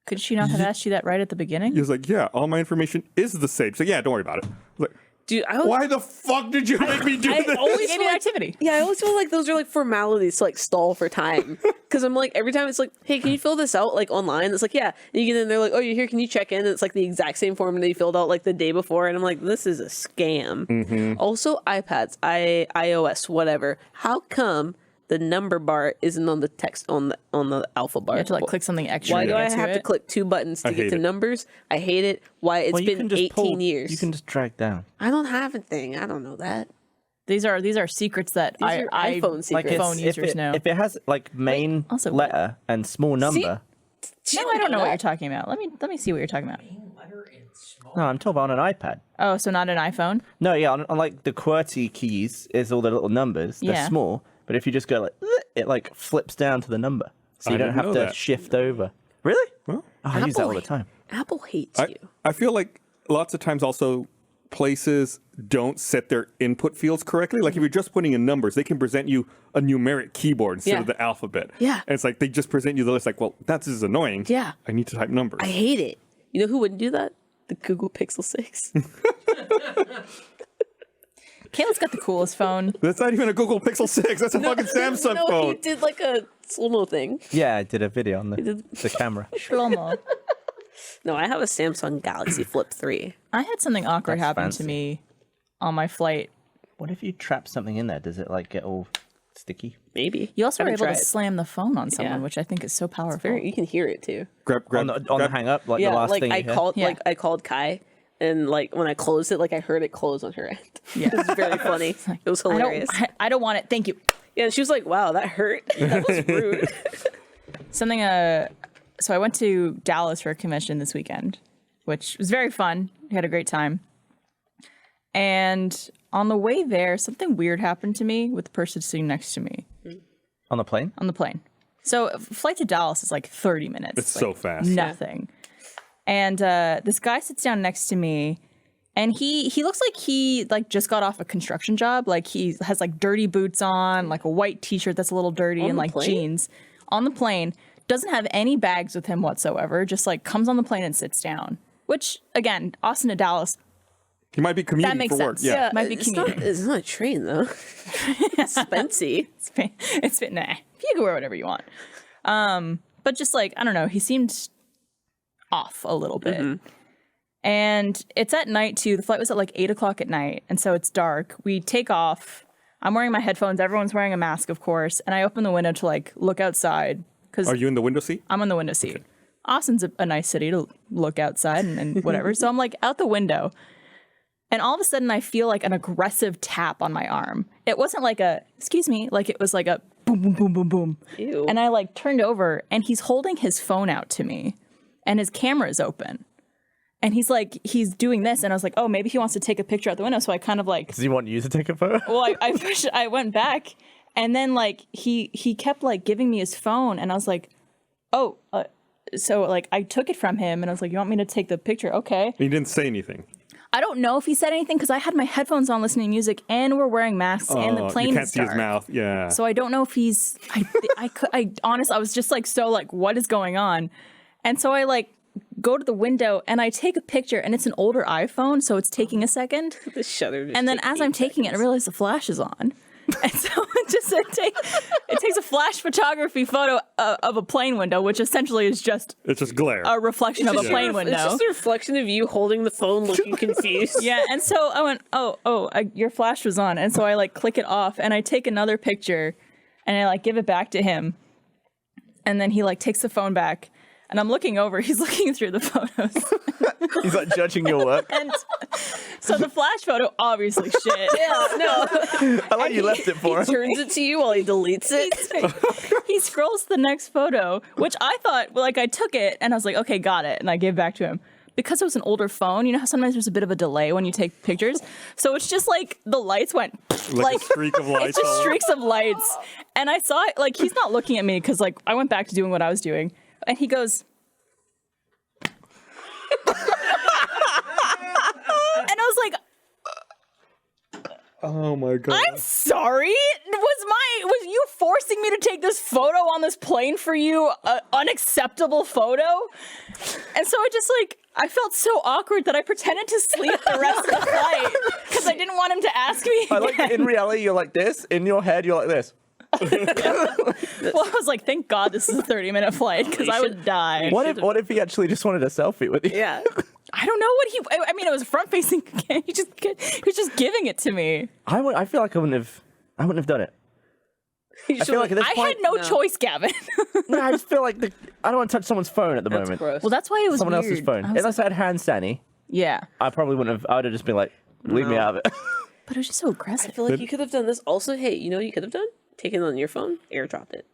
could she not have asked you that right at the beginning? he was like, yeah, all my information is the same. So yeah, don't worry about it. I was like, Dude, why the fuck did you make me do this? always Gave you an activity. Yeah, I always feel like those are like formalities to like stall for time. Because I'm like, every time it's like, hey, can you fill this out like online? It's like, yeah. And you get in, they're like, oh, you're here, can you check in? And it's like the exact same form that you filled out like the day before. And I'm like, this is a scam. Also, iPads, iOS, whatever. How come the number bar isn't on the text on the alpha bar? You have to like click something extra. Why to do I get to have to it? click 2 buttons to I get hate to it. numbers? I hate it. Why? It's Well, you been can just 18 years. You can just drag down. I don't have a thing. I don't know that. These are secrets that These are iPhone secrets. phone users know. If it has like main also- letter and small number. No, I don't know what you're talking about. Let me see what you're talking about. No, I'm talking about on an iPad. Oh, so not an iPhone? No, yeah, on like the QWERTY keys is all the little numbers. They're Yeah. small, but if you just go like, it like flips down to the number, so you I don't didn't have know to that. shift over. Really? Well, Oh, I use that all the Apple- time. Apple hates you. I feel like lots of times also places don't set their input fields correctly. Like if you're just putting in numbers, they can present you a numeric keyboard instead Yeah. of the alphabet. Yeah. And it's like they just present you the list like, well, that's is annoying. Yeah. I need to type numbers. I hate it. You know who wouldn't do that? The Google Pixel 6. Kayla's got the coolest phone. That's not even a Google Pixel 6. That's a fucking Samsung no, phone. he did like a slow-mo thing. Yeah, I did a video on the camera. Shlomo. No, I have a Samsung Galaxy Flip 3. I had something awkward That's happen fancy. to me on my flight. What if you trap something in there? Does it like get all sticky? Maybe. You also were Haven't able to tried. slam the phone on someone, Yeah. which I think is so powerful. You can hear it too. Grab, On the hang up, like Yeah, the last like thing I you hear? called, Yeah. I called Kai, and like when I closed it, like I heard it close on her end. Yeah. It was very funny. It was hilarious. I don't want it. Thank you. Yeah, and she was like, "Wow, that hurt. That was rude." Something. So I went to Dallas for a convention this weekend, which was very fun. We had a great time. And on the way there, something weird happened to me with the person sitting next to me On the plane? on the plane. So a flight to Dallas is like 30 minutes. It's like so fast. Nothing. And this guy sits down next to me, and he looks like he like just got off a construction job. Like he has like dirty boots on, like a white t-shirt that's a little dirty, and the like plane? jeans on the plane. Doesn't have any bags with him whatsoever. Just like comes on the plane and sits down. Which again, Austin to Dallas, He might be commuting that makes for work. sense. Yeah. Might be it's not, commuting. it's not a train though. Expensive. It's been nah. You can wear whatever you want. But just like I don't know, he seemed off a little bit. And it's at night too. The flight was at like 8:00 at night, and so it's dark. We take off. I'm wearing my headphones. Everyone's wearing a mask, of course. And I open the window to like look outside because Are you in the window seat? I'm on the window seat. Austin's a nice city to look outside and whatever. So I'm like out the window. And all of a sudden I feel like an aggressive tap on my arm. It wasn't like a, excuse me, like it was like a boom, boom, boom, boom, boom. Ew. And I like turned over and he's holding his phone out to me and his camera is open. And he's like, he's doing this. And I was like, oh, maybe he wants to take a picture out the window. So I kind of like, Does he want you to take a photo? well, I went back and then like he kept like giving me his phone and I was like, oh, so like I took it from him and I was like, you want me to take the picture? Okay. He didn't say anything. I don't know if he said anything because I had my headphones on listening to music and we're wearing masks and the plane you can't is see his dark. mouth. Yeah. So I don't know if he's. I honestly, I was just like so like, what is going on? And so I like go to the window and I take a picture, and it's an older iPhone, so it's taking a second. The shutter. Just And then takes as 8 I'm taking it, I seconds. realize the flash is on. And so it takes a flash photography photo of a plane window, which essentially is just It's just glare. a reflection of a plane window. It's just a reflection of you holding the phone, looking confused. Yeah, and so I went, your flash was on, and so I like click it off, and I take another picture, and I like give it back to him, and then he like takes the phone back, and I'm looking over, he's looking through the photos, He's like judging your work. and so the flash photo obviously shit. Yeah, no. I like you left it for him. Turns it to you while he deletes it. He scrolls to the next photo, which I thought, well, like I took it, and I was like, okay, got it, and I gave it back to him. Because it was an older phone, you know how sometimes there's a bit of a delay when you take pictures? So it's just like the lights went like a streak of lights. it's just streaks of lights. And I saw it, like, he's not looking at me because, like, I went back to doing what I was doing. And he goes, and I was like, Oh my god. I'm sorry. Was you forcing me to take this photo on this plane for you an unacceptable photo? And so I felt so awkward that I pretended to sleep the rest of the flight because I didn't want him to ask me I again. like in reality you're like this. In your head you're like this. Well, I was like, thank God this is a 30-minute flight because I would die. What if he actually just wanted a selfie with you? Yeah. I don't know what I mean, it was front-facing. He was just giving it to me. I feel like I wouldn't have done it. I feel like at this I point, had no choice, Gavin. no, I just feel like I don't want to touch someone's phone at the That's moment. gross. Well, that's why it was Someone weird. else's phone. I was Unless I had hand sanny, yeah, I probably wouldn't have. I would have just been like, leave me out of it. but it was just so I aggressive. feel like you could have done this. Also, hey, you know what you could have done? Taken it on your phone, airdrop it.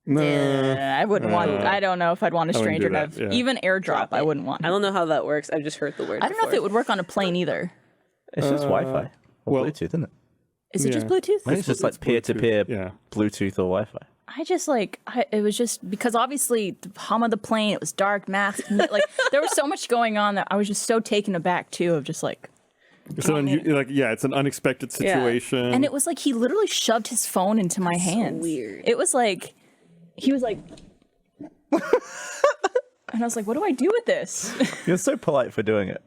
I wouldn't want. I don't know if I'd want a wouldn't stranger do to that, have yeah. even airdrop. I wouldn't want. I don't know how that works. I've just heard the word. I don't know if it would work on a plane either. It's just Wi-Fi or well- Bluetooth, isn't it? Is it just Yeah. Bluetooth? I think it's just like peer-to-peer Yeah. Bluetooth or Wi-Fi. I just it was just because obviously the hum of the plane, it was dark, mask, like there was so much going on that I was just so taken aback too of just like, It's it's an unexpected situation. and it was like he literally shoved his phone into my hands. weird. It was like he was like, and I was like, what do I do with this? You're so polite for doing it.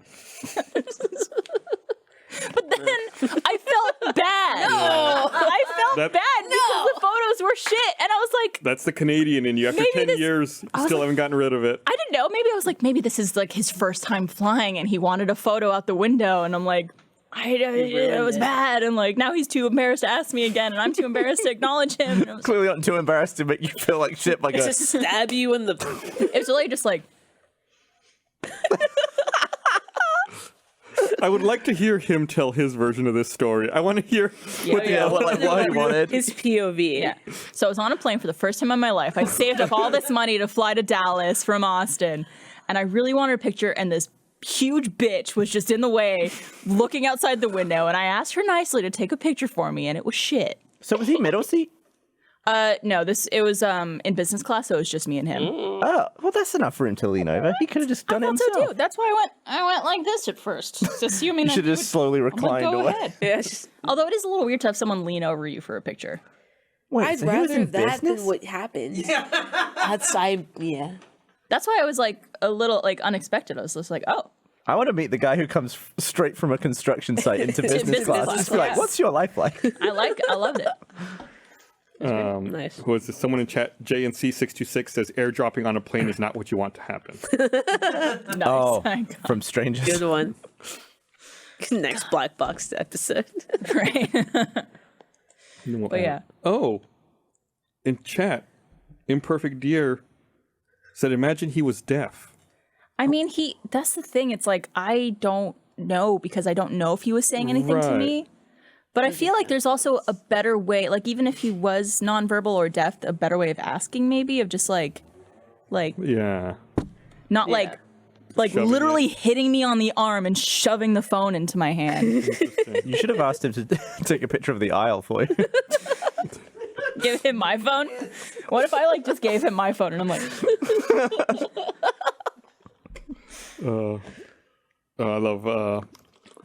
But then I felt bad. I felt That- bad because the photos were shit, and I was like, That's the Canadian in you. After Maybe 10 this- years, was still like- haven't gotten rid of it. I didn't know. Maybe I was like, maybe this is like his first time flying, and he wanted a photo out the window, and I'm like, it was bad, and like now he's too embarrassed to ask me again, and I'm too embarrassed to acknowledge him. And it was Clearly not too embarrassed to make you feel like shit by going, Just stab you in the. really just like, I would like to hear him tell his version of this story. I want to hear what the what he wanted. His POV. yeah. So I was on a plane for the first time in my life. I saved up all this money to fly to Dallas from Austin, and I really wanted a picture, and this huge bitch was just in the way looking outside the window, and I asked her nicely to take a picture for me, and it was shit. So was he middle seat? No, it was in business class, so it was just me and him. Oh, well, that's enough room to lean over. He could have just done it I himself. thought so too. That's why I went like this at first, assuming You should have just slowly reclined go away. ahead. Yeah, it's just- Although it is a little weird to have someone lean over you for a picture. Wait, I'd so he was rather in that business? than what happened. Yeah. That's why I was like a little like unexpected. I was just like, oh. I want to meet the guy who comes straight from a construction site into business business class. class, Just be like, yeah. what's your life like? I loved it. Nice. Who is this? Someone in chat, JNC626 says airdropping on a plane is not what you want to happen. Nice. Oh, I got from strangers. Good one. Next black box episode. it, right. But yeah. Oh, in chat, Imperfect Deer said, imagine he was deaf. I mean, that's the thing. It's like, I don't know because I don't know if he was saying anything to Right. me. But I feel like there's also a better way, like even if he was nonverbal or deaf, a better way of asking maybe of just like Yeah. not like Shoving literally hitting me on the arm and shoving the phone into my hand. You should have asked him to take a picture of the aisle for you. Give him my phone? What if I like just gave him my phone and I'm like, I love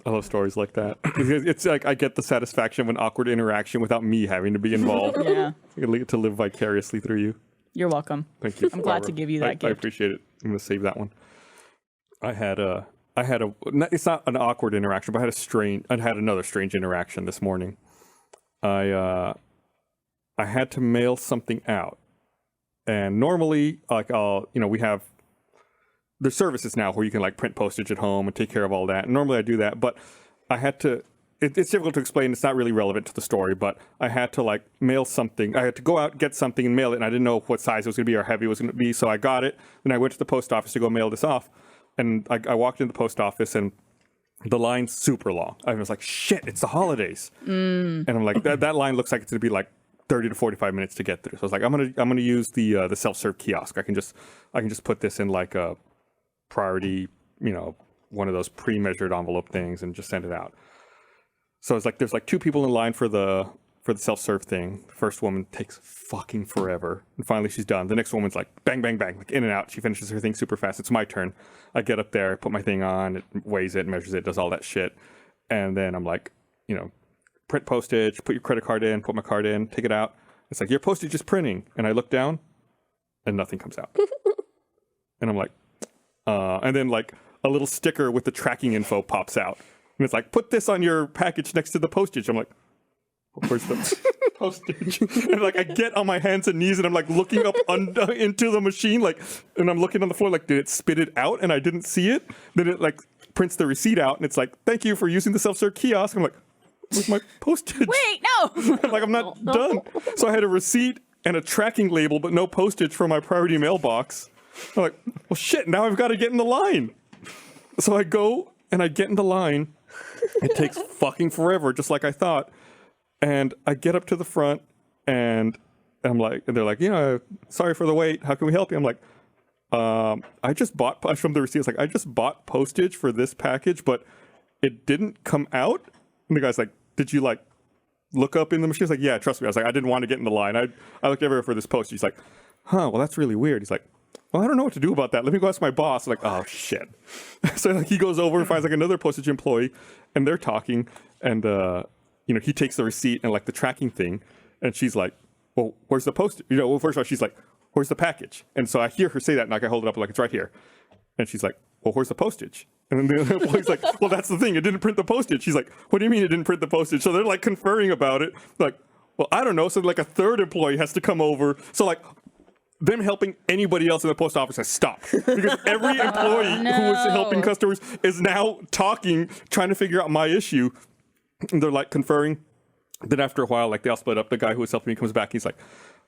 I love stories like that. It's like I get the satisfaction of an awkward interaction without me having to be involved. Yeah. I get to live vicariously through you. You're welcome. Thank you. I'm glad to give you that I gift. appreciate it. I'm going to save that one. I had a, it's not an awkward interaction, but I had another strange interaction this morning. I had to mail something out. And normally, like, we have, there's services now where you can like print postage at home and take care of all that. And normally I do that, but I had to, it's difficult to explain. It's not really relevant to the story, but I had to like mail something. I had to go out, get something and mail it. And I didn't know what size it was going to be or how heavy it was going to be. So I got it. Then I went to the post office to go mail this off. And I walked into the post office and the line's super long. I was like, shit, it's the holidays. And I'm like, that line looks like it's going to be like 30 to 45 minutes to get through. So I was like, I'm gonna use the self-serve kiosk. I can just put this in like a priority, one of those pre-measured envelope things and just send it out. So it's like there's like two people in line for the self-serve thing. The first woman takes fucking forever, and finally she's done. The next woman's like bang bang bang, like in and out. She finishes her thing super fast. It's my turn. I get up there, put my thing on, it weighs it, measures it, does all that shit, and then I'm like, print postage, put your credit card in, put my card in, take it out. It's like, your postage is printing. And I look down and nothing comes out. And I'm like, and then like a little sticker with the tracking info pops out. And it's like, put this on your package next to the postage. I'm like, where's the postage? And like, I get on my hands and knees and I'm like looking up into the machine, like, and I'm looking on the floor, like, did it spit it out? And I didn't see it. Then it like prints the receipt out and it's like, thank you for using the self-serve kiosk. I'm like, where's my postage? Wait, no! I'm like, I'm not done. So I had a receipt and a tracking label, but no postage for my priority mailbox. I'm like, well, shit, now I've got to get in the line. So I go and I get in the line. It takes fucking forever, just like I thought. And I get up to the front and I'm like, and they're like, sorry for the wait. How can we help you? I'm like, I just bought, from the receipt, it's like, I just bought postage for this package, but it didn't come out. And the guy's like, did you like look up in the machine? I was like, yeah, trust me. I was like, I didn't want to get in the line. I looked everywhere for this postage. He's like, well, that's really weird. He's like, well, I don't know what to do about that. Let me go ask my boss. I'm like, oh shit. So like he goes over and finds like another postage employee and they're talking and he takes the receipt and like the tracking thing and she's like, well, where's the postage? Well, first of all, she's like, where's the package? And so I hear her say that and like I hold it up like it's right here. And she's like, well, where's the postage? And then the other employee's like, well, that's the thing. It didn't print the postage. She's like, what do you mean it didn't print the postage? So they're like conferring about it. Like, well, I don't know. So like a third employee has to come over. So like them helping anybody else in the post office has stopped. Because every employee who was helping customers is now talking, trying to figure out my issue. And they're like conferring. Then after a while, like they all split up. The guy who was helping me comes back. He's like,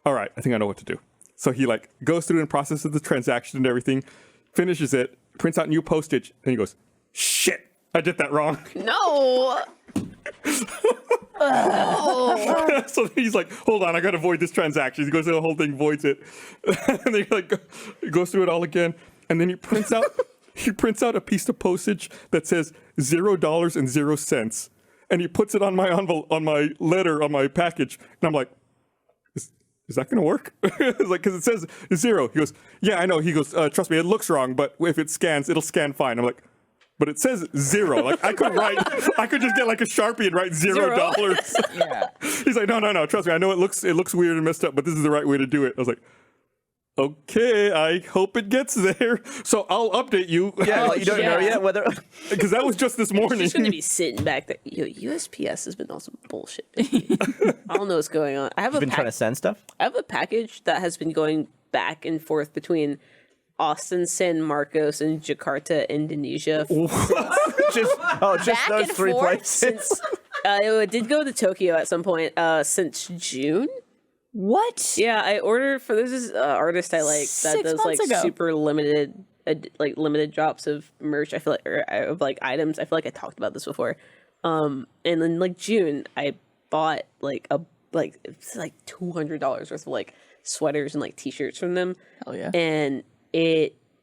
all right, I think I know what to do. So he like goes through and processes the transaction and everything, finishes it, prints out new postage, and he goes, shit, I did that wrong. No. So he's like, hold on, I gotta void this transaction. He goes through the whole thing, voids it. And then he like goes through it all again. And then he prints out a piece of postage that says $0.00. And he puts it on my envelope, on my letter, on my package. And I'm like, is that going to work? It's like, because it says 0. He goes, yeah, I know. He goes, trust me, it looks wrong, but if it scans, it'll scan fine. I'm like, but it says 0. Like I could just get like a Sharpie and write $0. Yeah. He's like, no, trust me. I know it looks weird and messed up, but this is the right way to do it. I was like, okay, I hope it gets there. So I'll update you. Yeah, you don't know yet whether... Because that was just this morning. She's going to be sitting back there. USPS has been on some bullshit. I don't know what's going on. You've been trying to send stuff? I have a package that has been going back and forth between Austin, San Marcos, and Jakarta, Indonesia. just those three places? Since, it did go to Tokyo at some point since June. What? Yeah, I ordered for this is artist I like that 6 does like months ago. super limited limited drops of merch. I feel like of like items. I feel like I talked about this before. And then like June, I bought it's like $200 worth of like sweaters and like t-shirts from them. Hell yeah. And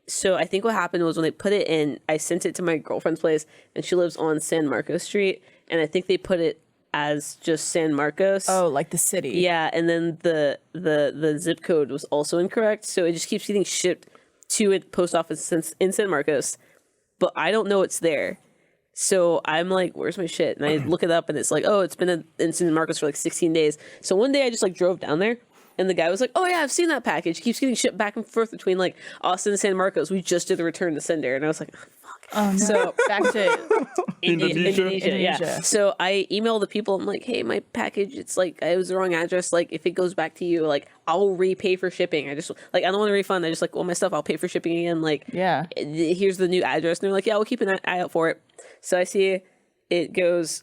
so I think what happened was when they put it in, I sent it to my girlfriend's place, and she lives on San Marcos Street, and I think they put it as just San Marcos. Oh, like the city. Yeah, and then the zip code was also incorrect, so it just keeps getting shipped to a post office in San Marcos, but I don't know it's there. So I'm like, where's my shit? And I look it up and it's like, oh, it's been in San Marcos for like 16 days. So one day I just like drove down there and the guy was like, oh yeah, I've seen that package. It keeps getting shipped back and forth between like Austin and San Marcos. We just did the return to sender. And I was like, oh, fuck. Oh, no. So back to Indonesia. Yeah. Indonesia. So I email the people. I'm like, hey, my package, it's like, it was the wrong address. Like, if it goes back to you, like, I'll repay for shipping. I just, like, I don't want a refund. I just like, well, my stuff, I'll pay for shipping again. Like, Yeah. Here's the new address. And they're like, yeah, we'll keep an eye out for it. So I see it goes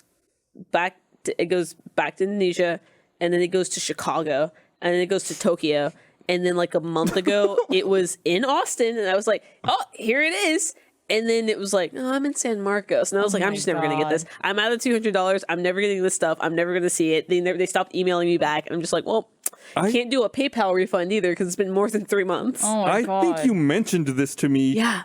back to Indonesia, and then it goes to Chicago, and then it goes to Tokyo. And then like a month ago, it was in Austin, and I was like, oh, here it is. And then it was like, no, I'm in San Marcos. And I was like, I'm just never going to get this. I'm out of $200. I'm never getting this stuff. I'm never going to see it. They stopped emailing me back. And I'm just like, well, I can't do a PayPal refund either because it's been more than 3 months. Oh my God. I think you mentioned this to me. Yeah.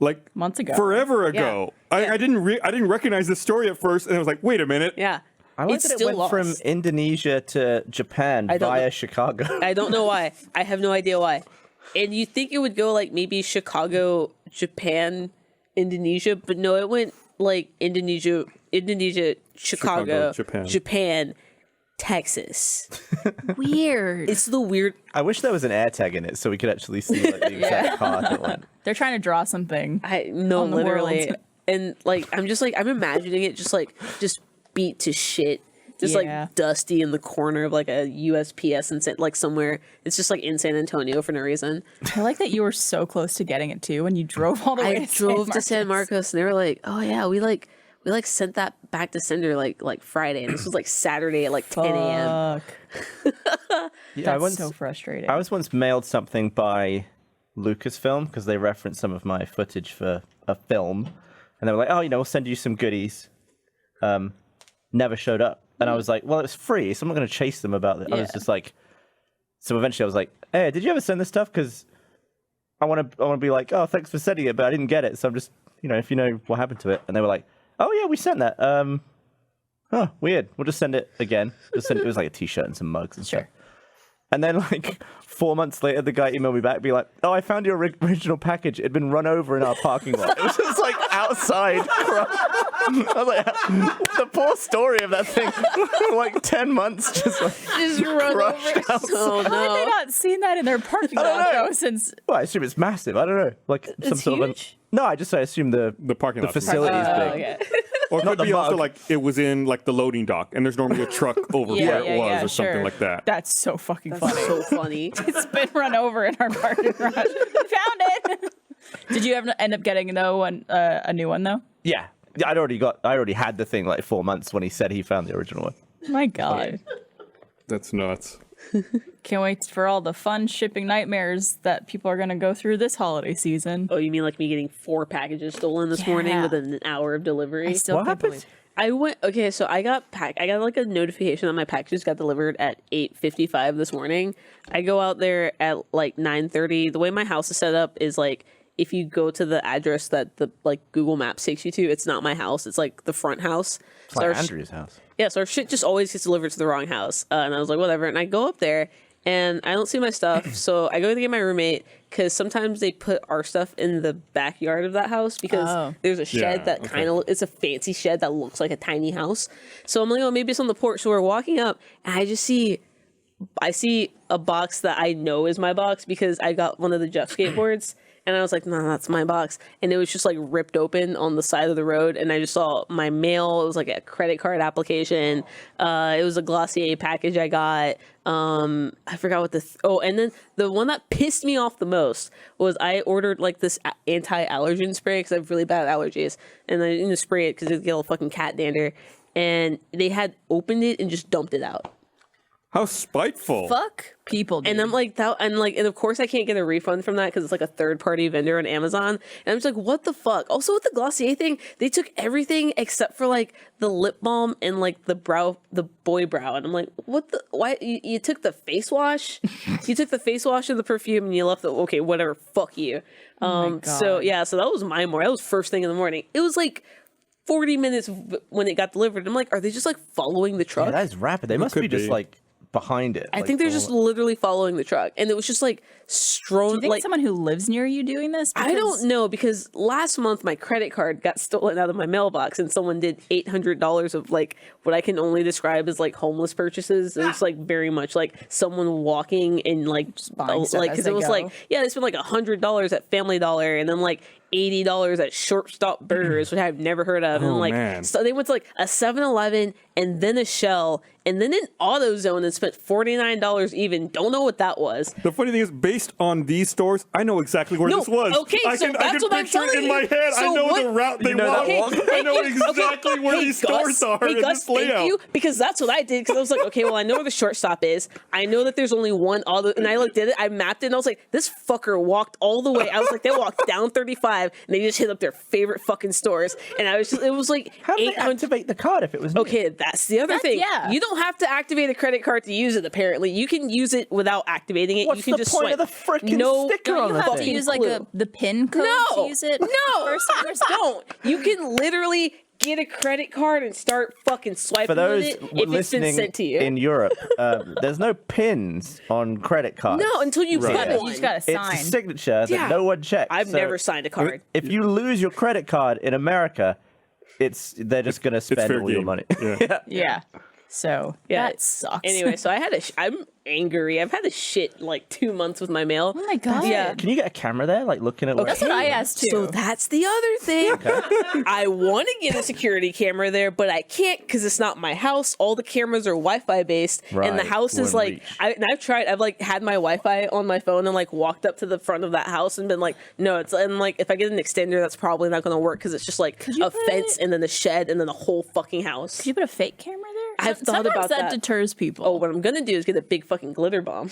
Like Months ago. forever ago. Yeah. I didn't recognize this story at first, and I was like, wait a minute. Yeah. I like It's that it still went lost. from Indonesia to Japan I don't via know. Chicago. I don't know why. I have no idea why. And you think it would go like maybe Chicago, Japan, Indonesia, but no, it went like Indonesia, Chicago, Japan, Texas. Weird. It's the weird. I wish there was an air tag in it so we could actually see like, the exact path that went. They're trying to draw something. I no, On the literally. world. And like I'm imagining it just beat to shit. Just Yeah. like dusty in the corner of like a USPS and like somewhere. It's just like in San Antonio for no reason. I like that you were so close to getting it too when you drove all the way I to drove to San Marcos. Marcos and they were like, "Oh yeah, we sent that back to sender like Friday." And this was like Saturday at like 10 a.m. Fuck. Yeah, That's so frustrating. I was once mailed something by Lucasfilm because they referenced some of my footage for a film, and they were like, "Oh, we'll send you some goodies." Never showed up, and I was like, "Well, it's free, so I'm not going to chase them about it." I was Yeah. just like, so eventually I was like, "Hey, did you ever send this stuff? Because I want to be like, oh, thanks for sending it, but I didn't get it, so I'm just, if you know what happened to it." And they were like, "Oh yeah, we sent that. Oh, weird. We'll just send it again." It was like a T-shirt and some mugs and stuff. And then, like, 4 months later, the guy emailed me back, be like, "Oh, I found your original package. It'd been run over in our parking lot." It was just, like, outside. I was like, the poor story of that thing. Like, 10 months just, like, Just run over. crushed outside. Oh How have they no. not seen that in their parking don't lot know. though? Since Well, I assume it's massive. I don't know. Like, some It's sort of... huge? No, I assume the parking lot. facility is big. Okay. Or it Not could the be also mug. like it was in like the loading dock, and there's normally a truck over yeah, where it yeah, was yeah, or something sure. like that. That's so fucking funny. So funny. It's been run over in our parking garage. We found it. Did you ever end up getting a new one though? Yeah. I already had the thing like 4 months when he said he found the original one. My God. That's nuts. Can't wait for all the fun shipping nightmares that people are going to go through this holiday season. Oh, you mean like me getting 4 packages stolen this morning Yeah. within an hour of delivery? I still What can't happened? believe. I went so I got like a notification that my packages got delivered at 8:55 this morning. I go out there at like 9:30. The way my house is set up is like if you go to the address that the like Google Maps takes you to, it's not my house. It's like the front house. It's like Andrew's house. Yeah, so our shit just always gets delivered to the wrong house. And I was like, whatever. And I go up there and I don't see my stuff. So I go to get my roommate because sometimes they put our stuff in the backyard of that house because there's a shed Yeah, that kind of, it's a fancy shed that looks like a tiny house. So I'm like, oh, maybe it's on the porch. So we're walking up and I see a box that I know is my box because I got one of the Jeff skateboards. And I was like, no, that's my box. And it was just like ripped open on the side of the road. And I just saw my mail. It was like a credit card application. It was a Glossier package I got. I forgot what and then the one that pissed me off the most was I ordered like this anti-allergen spray because I have really bad allergies. And I didn't spray it because it get a fucking cat dander. And they had opened it and just dumped it out. How spiteful. Fuck people, dude. And I'm like that, and of course I can't get a refund from that because it's like a third-party vendor on Amazon. And I'm just like, what the fuck? Also with the Glossier thing, they took everything except for like the lip balm and like the boy brow. And I'm like, what the? Why you took the face wash? You took the face wash and the perfume, and you left the okay, whatever. Fuck you. So yeah, so that was my morning. That was first thing in the morning. It was like 40 minutes when it got delivered. I'm like, are they just like following the truck? Yeah, that is rapid. They must could be just be. like behind it. I think they're just literally following the truck, and it was just like strewn. Do you think like someone who lives near you doing this? I don't know, because last month my credit card got stolen out of my mailbox, and someone did $800 of like what I can only describe as like homeless purchases. It was like very much like someone walking and like buying stuff like as because they it was go. like they spent like $100 at Family Dollar, and then like $80 at Short Stop Burgers, which I've never heard of, and Oh, like man. so they went to like a 7-Eleven and then a Shell and then an AutoZone and spent $49 even. Don't know what that was. The funny thing is, based on these stores, I know exactly where No, this was. okay, I so can that's what I'm picture it telling in my you. head. I So know what- the route they know that walked. walk? I know exactly where these stores are Hey in Gus, this layout. thank you, because that's what I did. Because I was like, okay, well, I know where the shortstop is. I know that there's only one auto, and I looked at it. I mapped it, and I was like, this fucker walked all the way. I was like, they walked down 35, and they just hit up their favorite fucking stores. And I was just, it was like How did they 800. activate the card if it was new? Okay, that's the other thing. yeah. You don't have to activate a credit card to use it. Apparently, you can use it without activating it. What's you can the just point swipe. of the frickin' no, sticker no, on you the have have thing? to use like clue. the PIN code No, to use it. no, First, don't. You can literally get a credit card and start fucking swiping For those on it if it's been listening sent to you. in Europe, there's no pins on credit cards. No, until you Right. put Yeah, one. You just gotta It's a sign. signature that Yeah. no one checks. I've So never signed a card. If you lose your credit card in America, they're just gonna It's spend fair all your game. money. Yeah. Yeah. So Yeah. that sucks. Anyway, so I had I'm angry. I've had a shit like 2 months with my mail. Oh my God. Yeah. Can you get a camera there, like looking at? That's what I asked too. So that's the other thing. I want to get a security camera there, but I can't because it's not my house. All the cameras are Wi-Fi based, and the Right, house is wouldn't like. reach. I've tried. I've like had my Wi-Fi on my phone and like walked up to the front of that house and been like, no, it's and like if I get an extender, that's probably not going to work because it's just like you a put fence and then a shed and then the whole fucking house. Could you put a fake camera there? I've thought Sometimes about that. deters people. Oh, what I'm gonna do is get a big fucking glitter bomb.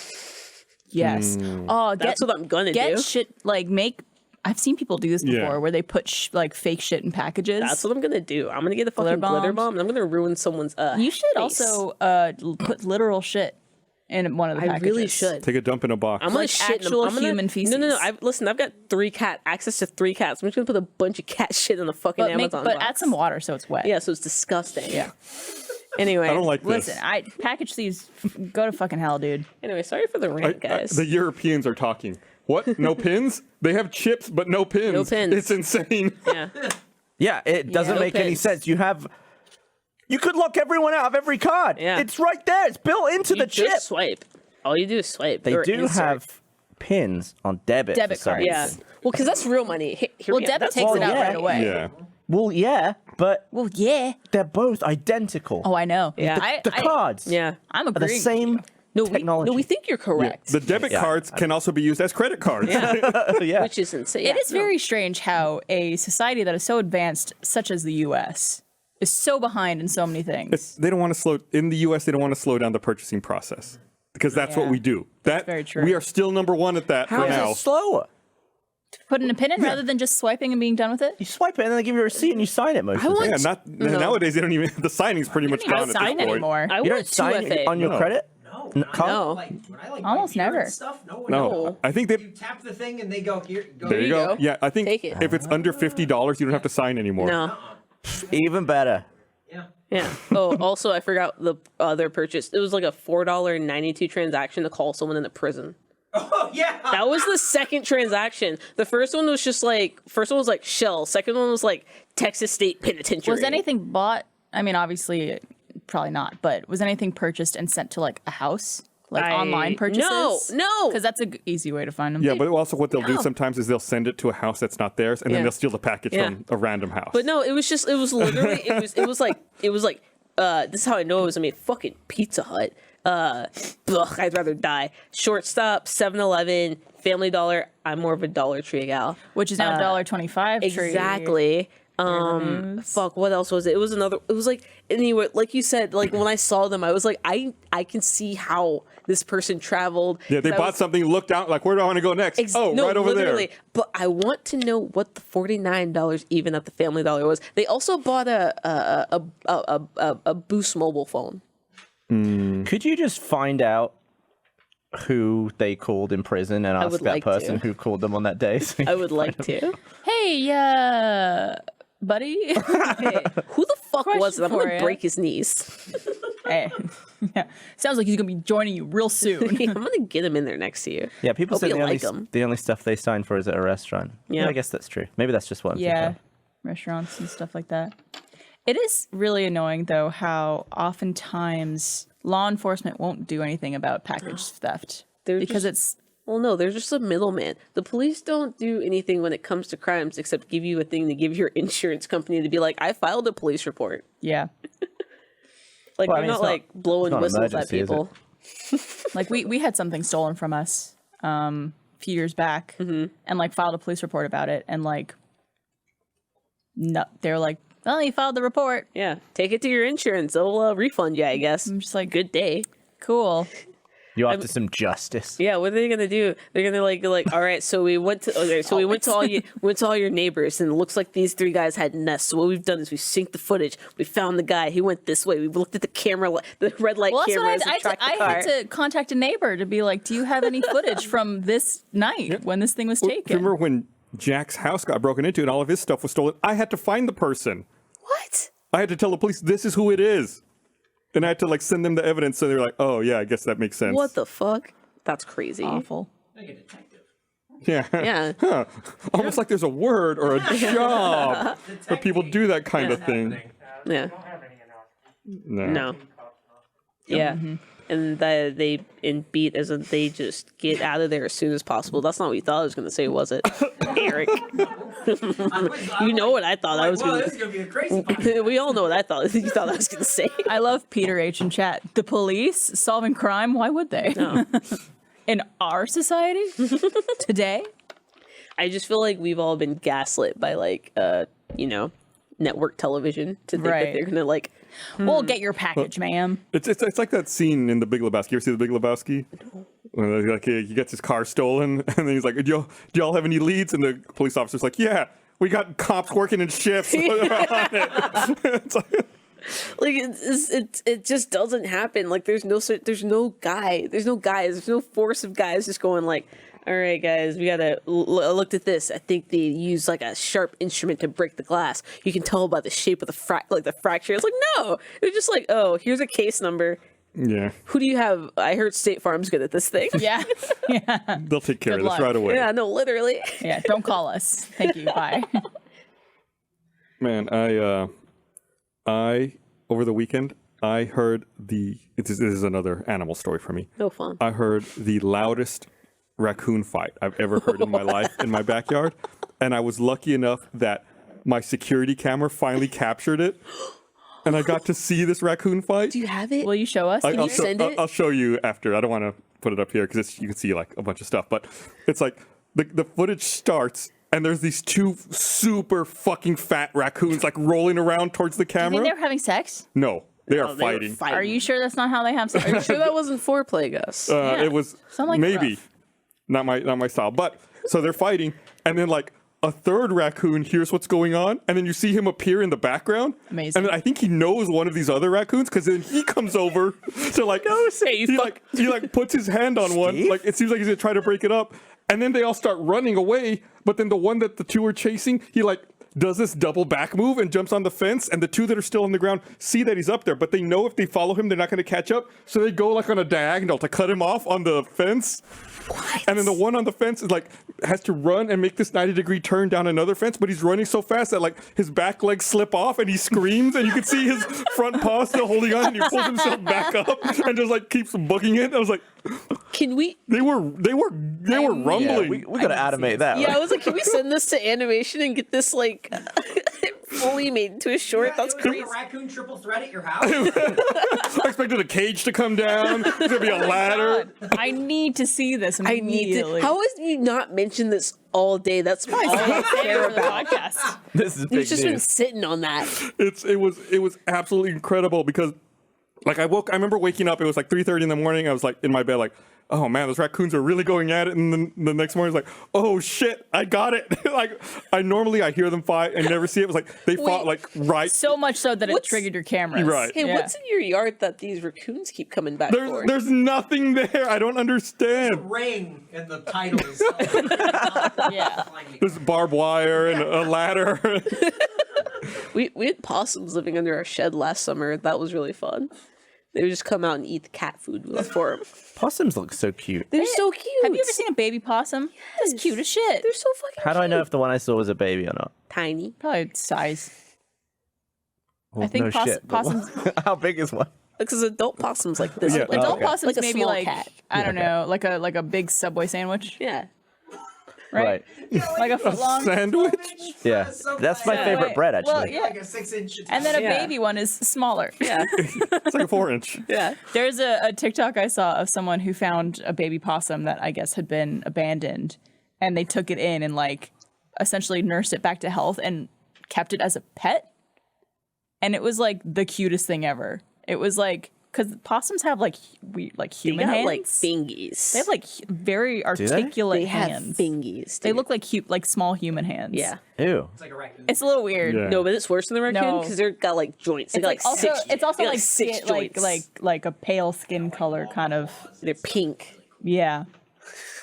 yes. Oh, That's what I'm gonna get do. shit like make. I've seen people do this before, Yeah. where they put like fake shit in packages. That's what I'm gonna do. I'm gonna get a fucking glitter bombs. bomb and I'm gonna ruin someone's you should face. also put literal shit in one of the I packages. really should. Take a dump in a box. I'm gonna Like shit in actual I'm gonna, human No, no, no. feces. I've got access to 3 cats. I'm just gonna put a bunch of cat shit in the fucking But Amazon but box. add some water so it's wet. Yeah, so it's disgusting. Yeah. Anyway, I don't like this. Listen, I package these. Go to fucking hell, dude. Anyway, sorry for the rant, guys. The Europeans are talking. What? No pins? They have chips, but no pins. No pins. It's insane. yeah. Yeah, it doesn't no make any pins. sense. You could lock everyone out of every card. Yeah. It's right there. It's built into You the chip. just swipe. All you do is swipe. They or do insert. have pins on debit. Debit for some cards. Yeah. reason. Well, because that's real money. Here Well, we go. debit That's takes all- it out yeah. right away. Yeah. Well, yeah, but Well, yeah. they're both identical. Oh, I know. Yeah. the cards Yeah. I'm are the agreeing. same No, technology. we think you're correct. The debit Yeah. cards can also be used as credit cards. yeah. Which is insane. It is very strange how a society that is so advanced, such as the U.S., is so behind in so many things. They don't want to slow in the U.S. They don't want to slow down the purchasing process because that's what Yeah. we do. That very true. we are still number one at that How for is now. it slower? Putting a pin in rather than just swiping and being done with it. You swipe it and then they give you a receipt and you sign it most of the want- time. Yeah, not nowadays. They don't even. The signing's pretty much You don't gone at sign this point. anymore. I You want don't sign 2FA. on your No. credit? No. Card? No. Like, when I like Almost buy beer and never. Stuff, no. No, I think they. You tap the thing and they go here. Go There you you go. go. Yeah, I think Take it. if it's under $50, you don't have to sign anymore. No. Even better. Yeah. Yeah. Oh, also, I forgot the other purchase. It was like a $4.92 transaction to call someone in the prison. Oh yeah. That was the second transaction. The first one was just like, Shell. Second one was like Texas State Penitentiary. Was anything bought? I mean, obviously, probably not. But was anything purchased and sent to like a house, like online purchases? No. Because that's an easy way to find them. Yeah, but also what they'll do No. sometimes is they'll send it to a house that's not theirs, and then Yeah. they'll steal the package Yeah. from a random house. But no, it was literally, it was like, this is how I know it was, fucking Pizza Hut. I'd rather die. Shortstop, 7-Eleven, Family Dollar. I'm more of a Dollar Tree gal. which is now $1.25. Exactly. Fuck, what else was it? It was like, anyway, like you said, like when I saw them, I was like, I can see how this person traveled. yeah, they I bought was- something, looked out, like, where do I want to go next? No, right over literally. there. But I want to know what the $49 even at the Family Dollar was. They also bought a Boost mobile phone. Could you just find out who they called in prison and ask would that like person to. who called them on that day? So I would like to. Hey, buddy. Hey, who the fuck was it? I'm Question for gonna ya. break his knees. Hey, Yeah. Sounds like he's going to be joining you real soon. I'm gonna get him in there next to you. Yeah, people Hope say you like 'em. the only stuff they sign for is at a restaurant. Yeah. I guess that's true. Maybe that's just what I'm thinking Yeah. of. Restaurants and stuff like that. It is really annoying, though, how oftentimes law enforcement won't do anything about package theft. Because it's... Well, no, there's just a middleman. The police don't do anything when it comes to crimes except give you a thing to give your insurance company to be like, I filed a police report. Yeah. Like, Well, I they're mean, not it's not- like blowing it's not an whistles at emergency, is it? people. Like, we had something stolen from us a few years back and, like, filed a police report about it. And, like, no, they're like, well, you filed the report. Yeah, take it to your insurance. They'll refund you, I guess. I'm just like, Good day. cool. You're after some justice. Yeah, what are they gonna do? They're gonna like, all right. So we went to we went to all your neighbors, and it looks like these 3 guys had nests. So what we've done is we synced the footage. We found the guy. He went this way. We looked at the camera, the red light Well, that's cameras, what and tracked the I car. had to contact a neighbor to be like, do you have any footage from this night when this thing was taken? Remember when Jack's house got broken into and all of his stuff was stolen? I had to find the person. What? I had to tell the police this is who it is, and I had to like send them the evidence. So they're like, "Oh yeah, I guess that makes sense." What the fuck? That's crazy. Awful. Like a detective. Yeah. Yeah. Huh. Almost like there's a word or a job where people do that kind of thing. Yeah. No. No. Yeah. And that they in beat as in they just get out of there as soon as possible. That's not what you thought I was going to say, was it, Eric? You know what I thought I was Well, going this is gonna be a crazy podcast. to. We all know what I thought. You thought I was going to say. I love Peter H. in chat. The police solving crime? Why would they? No. In our society? Today? I just feel like we've all been gaslit by like, network television to think that Right. they're going to like. We'll get your package, ma'am. It's like that scene in The Big Lebowski. You ever see The Big Lebowski? When like he gets his car stolen, and then he's like, "Do y'all have any leads?" And the police officer's like, "Yeah, we got cops working in shifts." On it. It's like, Like it just doesn't happen. Like there's no guys, there's no force of guys just going like, all right, guys, we gotta looked at this. I think they use like a sharp instrument to break the glass. You can tell by the shape of the fracture. It's like no, they're just like, oh, here's a case number. yeah, Who do you have? I heard State Farm's good at this thing. Yeah. Yeah. they'll take care Good of this luck. right away. Yeah, no, literally. Yeah. Don't call us. Thank you. Bye. Man, I over the weekend I heard this is another animal story for me. No fun. I heard the loudest raccoon fight I've ever heard in my life in my backyard, and I was lucky enough that my security camera finally captured it, and I got to see this raccoon fight. Do you have it? Will you show us? you send it? I'll show you after. I don't want to put it up here because you can see like a bunch of stuff, but it's like the footage starts. And there's these 2 super fucking fat raccoons like rolling around towards the I camera. mean, they were having sex. No, they are Oh, they were fighting. Are you sure that's not how they have sex? Are you sure that wasn't foreplay, Gus? Yeah. It was Sound like maybe rough. not my style. But so they're fighting, and then like a third raccoon hears what's going on, and then you see him appear in the background. Amazing. And then I think he knows one of these other raccoons because then he comes over to like he puts his hand on one. Steve? Like it seems like he's gonna try to break it up, and then they all start running away. But then the one that the 2 are chasing, he like does this double back move and jumps on the fence, and the 2 that are still on the ground see that he's up there, but they know if they follow him, they're not going to catch up, so they go like on a diagonal to cut him off on the fence. What? And then the one on the fence is like has to run and make this 90-degree turn down another fence, but he's running so fast that like his back legs slip off and he screams, and you can see his front paw still holding on, and he pulls himself back up and just like keeps booking it. I was like, Can we? they were rumbling. Yeah, we gotta animate that. Yeah, I was like, can we send this to animation and get this like fully made into a short? That's Is crazy. a raccoon triple threat at your house? I expected a cage to come down. There's gonna be a ladder. God, I need to see this I need immediately. to. How has you not mentioned this all day? That's all I care for the about. podcast. This is You've big just been news. sitting on that. It was absolutely incredible because like I remember waking up, it was like 3:30 in the morning. I was like in my bed like, oh man, those raccoons are really going at it. And then the next morning it's like, oh shit, I got it. Like I hear them fight and never see it. It was like they fought like right. So much so that it What's- triggered your cameras. Right. Hey, Yeah. what's in your yard that these raccoons keep coming back for? There's nothing there. I don't understand. Ring in the titles. Yeah. There's barbed wire and a ladder. We had possums living under our shed last summer. That was really fun. They would just come out and eat the cat food we left for them. Possums look so cute. They're so cute. Have you ever seen a baby possum? That's cute as shit. They're so fucking How do I know if the one I saw was a baby or not? tiny. Probably size. Well, I think no shit, but possums. how big is one? Because adult possums like this. Yeah. like, Adult okay. possums Like a maybe small like cat. I don't know, like a big Subway sandwich, yeah. right? Like a foot long. Sandwich? Yeah, that's my favorite Wait, bread actually. well, yeah. Like a 6-inch. And then a Yeah. baby one is smaller. Yeah. It's like a 4-inch. Yeah. There's a TikTok I saw of someone who found a baby possum that I guess had been abandoned, and they took it in and like essentially nursed it back to health and kept it as a pet. And it was like the cutest thing ever. It was like, because possums have like They human got hands. like fingies. They have like very articulate They have hands. fingies. They dude. look like small human hands. Yeah. Ew. It's like a raccoon. It's a little weird. Yeah. No, but it's worse than the raccoon No. because they've got like joints. They It's got like like also, six. it's also they got, like six skin, joints. like a pale skin color kind of. They're pink. Yeah.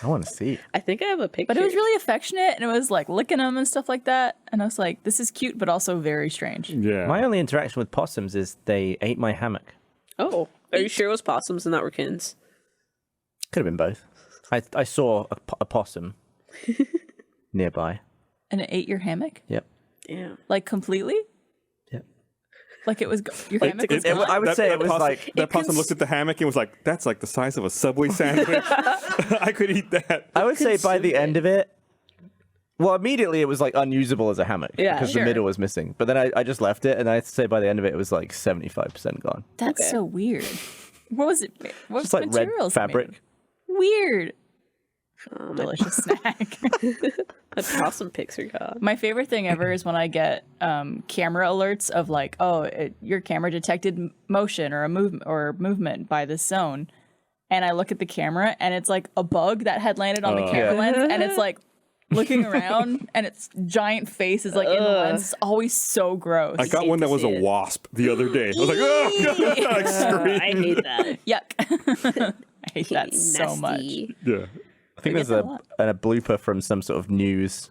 I want to see. I think I have a picture. But it was really affectionate, and it was like licking them and stuff like that. And I was like, this is cute, but also very strange. Yeah. My only interaction with possums is they ate my hammock. Oh, are you sure it was possums and not raccoons? Could have been both. I saw a possum nearby. And it ate your hammock? Yep. Yeah. Like completely? Yep. Like it was your hammock was gone? I would say it was possum, like that possum looked at the hammock and was like, "That's like the size of a Subway sandwich. I could eat that." I would say by the end of it, well, immediately it was like unusable as a hammock Yeah, because sure. the middle was missing. But then I just left it, and I'd say by the end of it, it was like 75% gone. That's Okay. so weird. What was it? What Just like red materials made fabric. of? Weird. Delicious snack. The possum pics are gone. My favorite thing ever is when I get camera alerts of like, oh, your camera detected motion or a movement by this zone, and I look at the camera and it's like a bug that had landed on the camera Yeah. lens, and it's like looking around and its giant face is like in the lens. It's always so gross. I got hate one to that was see a it. wasp the other day. I was like, "Oh!" I screamed. I hate that. Yuck. I hate that so much. Nasty. Yeah. I think get there's that a lot. a blooper from some sort of news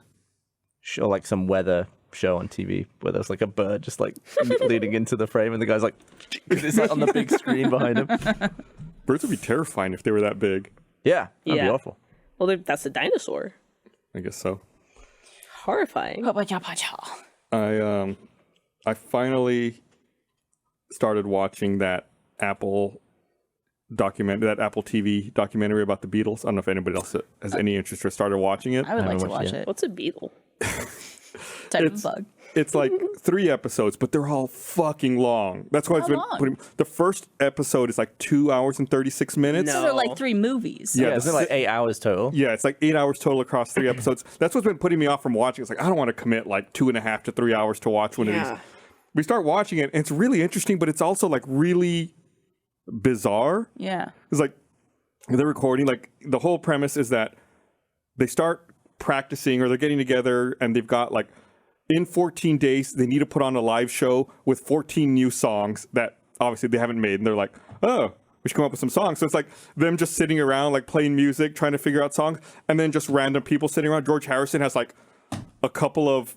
show, like some weather show on TV, where there's like a bird just like leading into the frame, and the guy's like, it's like on the big screen behind him. Birds would be terrifying if they were that big. Yeah, that'd be Yeah. awful. Well, that's a dinosaur. I guess so. Horrifying. I finally started watching that Apple TV documentary about the Beatles. I don't know if anybody else has any interest or started watching it. I would like to haven't watched watch it it. What's a beetle? Type of bug. It's like 3 episodes, but they're all fucking long. That's why it's How been long? putting. The first episode is like 2 hours and 36 minutes. No. Those are like 3 movies. Yeah, Yeah, isn't it like 8 hours total? Yeah, it's like 8 hours total across 3 episodes. That's what's been putting me off from watching. It's like, I don't want to commit like 2.5 to 3 hours to watch one of Yeah. these. We start watching it, and it's really interesting, but it's also like really bizarre. Yeah. It's like they're recording, like the whole premise is that they start practicing or they're getting together, and they've got like in 14 days, they need to put on a live show with 14 new songs that obviously they haven't made. And they're like, oh, we should come up with some songs. So it's like them just sitting around, like playing music, trying to figure out songs, and then just random people sitting around. George Harrison has like a couple of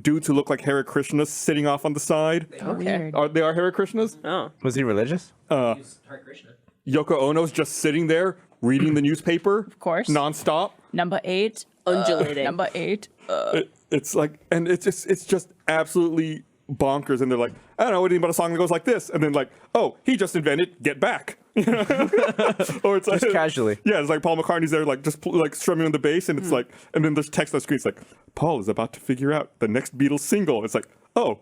dudes who look like Hare Krishnas sitting off on the side. Okay. Weird. They are Hare Krishnas? Oh. Was he religious? Hare Krishna. Yoko Ono's just sitting there reading the newspaper. Of course. Nonstop. Number 8. Undulating. Number 8. It's like, and it's just absolutely bonkers. And they're like, I don't know anything about a song that goes like this. And then like, oh, he just invented Get Back. Or it's like Just casually. Yeah, it's like Paul McCartney's there, like just like strumming on the bass, and it's like, and then there's text on the screen. It's like, Paul is about to figure out the next Beatles single. It's like, oh,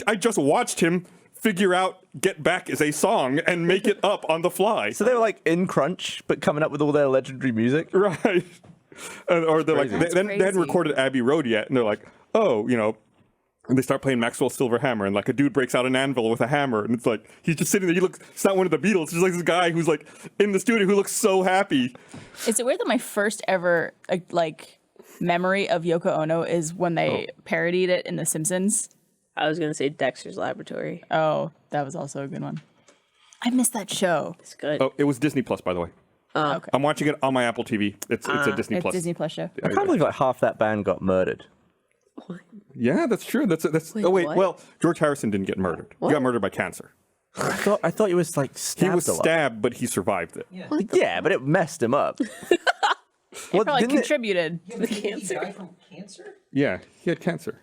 I just watched him figure out Get Back is a song and make it up on the fly. So they were like in crunch, but coming up with all their legendary music. Right. Or they're like, Crazy. they hadn't crazy. recorded Abbey Road yet, and they're like, oh, you know, and they start playing Maxwell Silver Hammer, and like a dude breaks out an anvil with a hammer, and it's like, he's just sitting there, it's not one of the Beatles, it's just like this guy who's like in the studio who looks so happy. Is it weird that my first ever like memory of Yoko Ono is when they parodied it in The Simpsons? I was gonna say Dexter's Laboratory. Oh, that was also a good one. I missed that show. It's good. Oh, it was Disney Plus, by the way. Okay. I'm watching it on my Apple TV. It's a Disney It's Plus. Disney Plus show. I can't believe like half that band got murdered. Yeah, that's true. That's. Wait, oh wait, what? well, George Harrison didn't get murdered. He got murdered by cancer. I thought he was like stabbed. He was a lot. stabbed, but he survived it. Yeah. Yeah, but it messed him up. Probably didn't it- contributed. Yeah, but didn't he die from cancer? Yeah, he had cancer.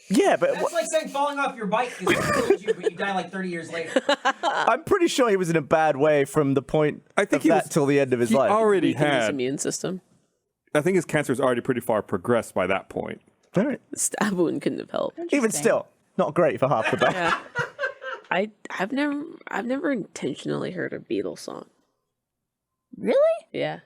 Yeah, but That's like saying falling off your bike is what killed you, but you die like 30 years later. I'm pretty sure he was in a bad way from the point I think of he that was- till the end of his He life. already Weaken his had. immune system. I think his cancer is already pretty far progressed by that point. All right. The stab wound couldn't have helped. Even still, not great for half the battle. Yeah. I've never intentionally heard a Beatles song. Really? Yeah.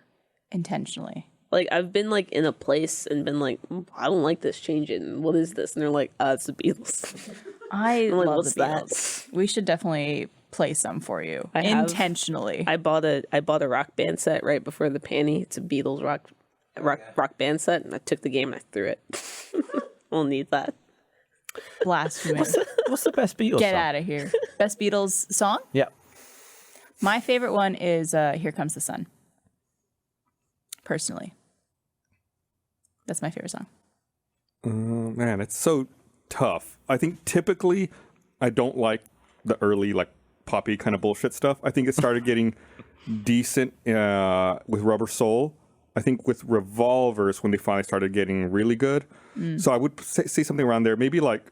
Intentionally. Like I've been like in a place and been like, I don't like this, change it. And what is this? And they're like, it's the Beatles. I I'm like, love what's the Beatles. We should definitely play some for you. I have. Intentionally. I bought a rock band set right before the panty. It's a Beatles rock band set, and I took the game and I threw it. We'll need that. Blasphemy. What's the best Beatles Get song? out of here. Best Beatles song? Yeah. My favorite one is Here Comes the Sun. Personally. That's my favorite song. Man, it's so tough. I think typically I don't like the early like poppy kind of bullshit stuff. I think it started getting decent with Rubber Soul. I think with Revolvers when they finally started getting really good. So I would say something around there. Maybe like,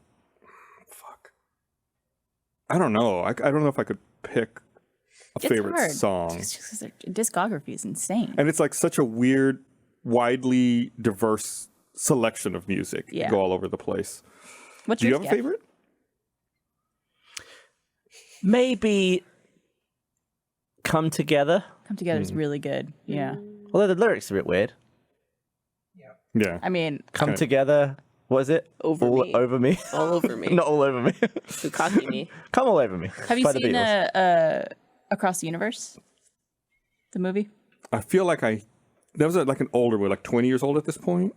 I don't know. I don't know if I could pick a It's favorite hard. song. It's just 'cause their discography is insane. And it's like such a weird, widely diverse selection of music. Yeah. Go all over the place. What's Do you yours, have a Gav? favorite? Maybe Come Together. Come Together is really good. Yeah. Although the lyrics are a bit weird. Yeah. I mean, Come Okay. Together. What is it? Over all me. over me. All over me. Not all over me. Bukaki me. Come all over me. have you by the seen Beatles. Across the Universe? The movie? I feel like that was like an older one, like 20 years old at this point.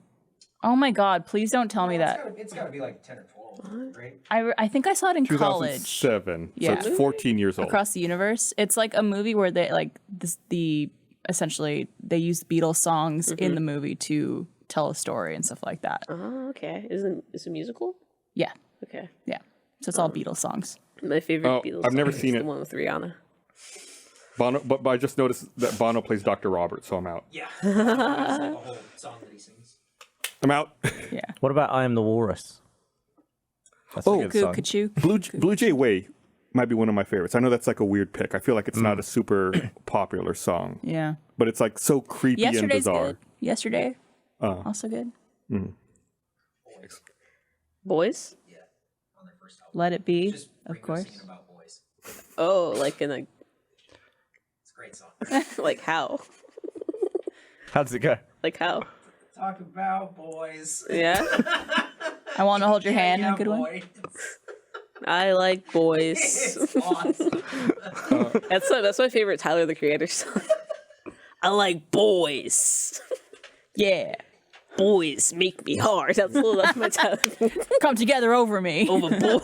Oh my God, please don't tell me that. It's got to be like 10 or 12, right? I think I saw it in college. 2007. Yeah. So it's 14 years old. Across the Universe. It's like a movie where they like essentially they use Beatles songs in the movie to tell a story and stuff like that. Oh, okay. Is it a musical? Yeah. Okay. Yeah. So it's all Beatles songs. My favorite Oh, Beatles I've never song seen is it. the one with Rihanna. Bono, but I just noticed that Bono plays Dr. Robert, so I'm out. Yeah. It's like a whole song that he sings. I'm out. Yeah. What about I Am the Walrus? That's Oh. a good song. Cuckoo. Blue Jay Way might be one of my favorites. I know that's like a weird pick. I feel like it's not a super popular song, Yeah. but it's like so creepy and Yesterday's bizarre. good. Yesterday. Also good. Boys? On their first album. Let It Be, Just of Ringo course. singing about boys. Oh, like in a It's a great song. like how? How does it go? Like how? Talk about boys. Yeah. I Want to Hold Your Hand. Yeah, A good one. boy. I like boys. It's awesome. That's my favorite Tyler the Creator song. I like boys. Yeah. Boys make me hard. That's my Tyler. Come together over me. Over boy.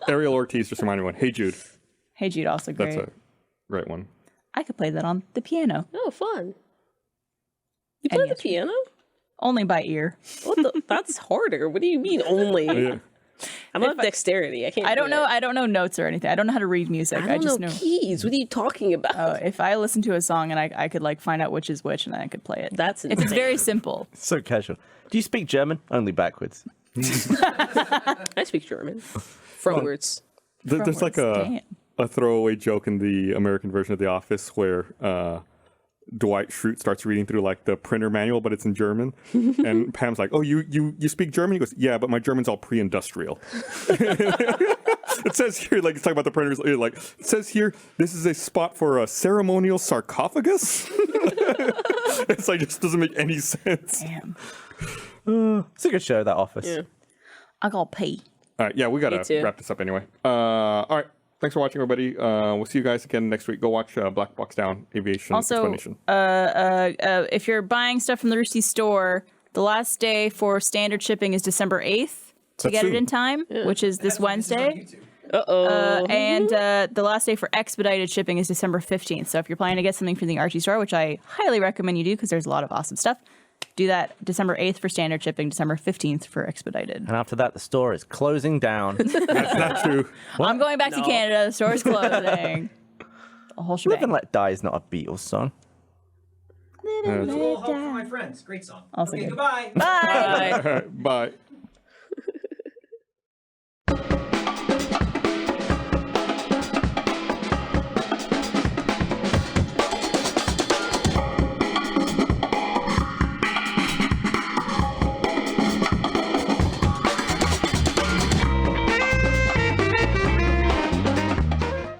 Ariel Ortiz just reminded me one. Hey Jude. Hey Jude, also great. That's a right one. I could play that on the piano, Oh, fun. You And play the yes, piano? only by ear. What the? That's harder. What do you mean only? Yeah. I don't have dexterity. I can't. I don't do know. it. I don't know notes or anything. I don't know how to read music. I don't just know know. keys. What are you talking about? If I listen to a song and I could like find out which is which and then I could play it. That's It's insane. very simple. So casual. Do you speak German? Only backwards. I speak German. Frontwards. There's like Damn. a throwaway joke in the American version of The Office where Dwight Schrute starts reading through like the printer manual, but it's in German. And Pam's like, "Oh, you speak German?" He goes, "Yeah, but my German's all pre-industrial." It says here, like, it's talking about the printers, like, it says here, this is a spot for a ceremonial sarcophagus. It's like, it just doesn't make any sense. Damn. It's a good show, that Office. Yeah. I got pee. All right, yeah, we gotta too. wrap this up anyway. All right, thanks for watching, everybody. We'll see you guys again next week. Go watch Black Box Down Aviation Also, Explanation. If you're buying stuff from the Rooster Teeth store, the last day for standard shipping is December 8th to That's get soon. it in time, which is this Wednesday. Uh-oh. And the last day for expedited shipping is December 15th. So if you're planning to get something from the Archie store, which I highly recommend you do because there's a lot of awesome stuff, Do that December 8th for standard shipping, December 15th for expedited. And after that, the store is closing down. That's not true. I'm going back to Canada. The store's closing. A whole Live and shebang. Let Die is not a Beatles song. It's a little help for my friends. Great song. Also Okay, good. goodbye. Bye. All right, bye.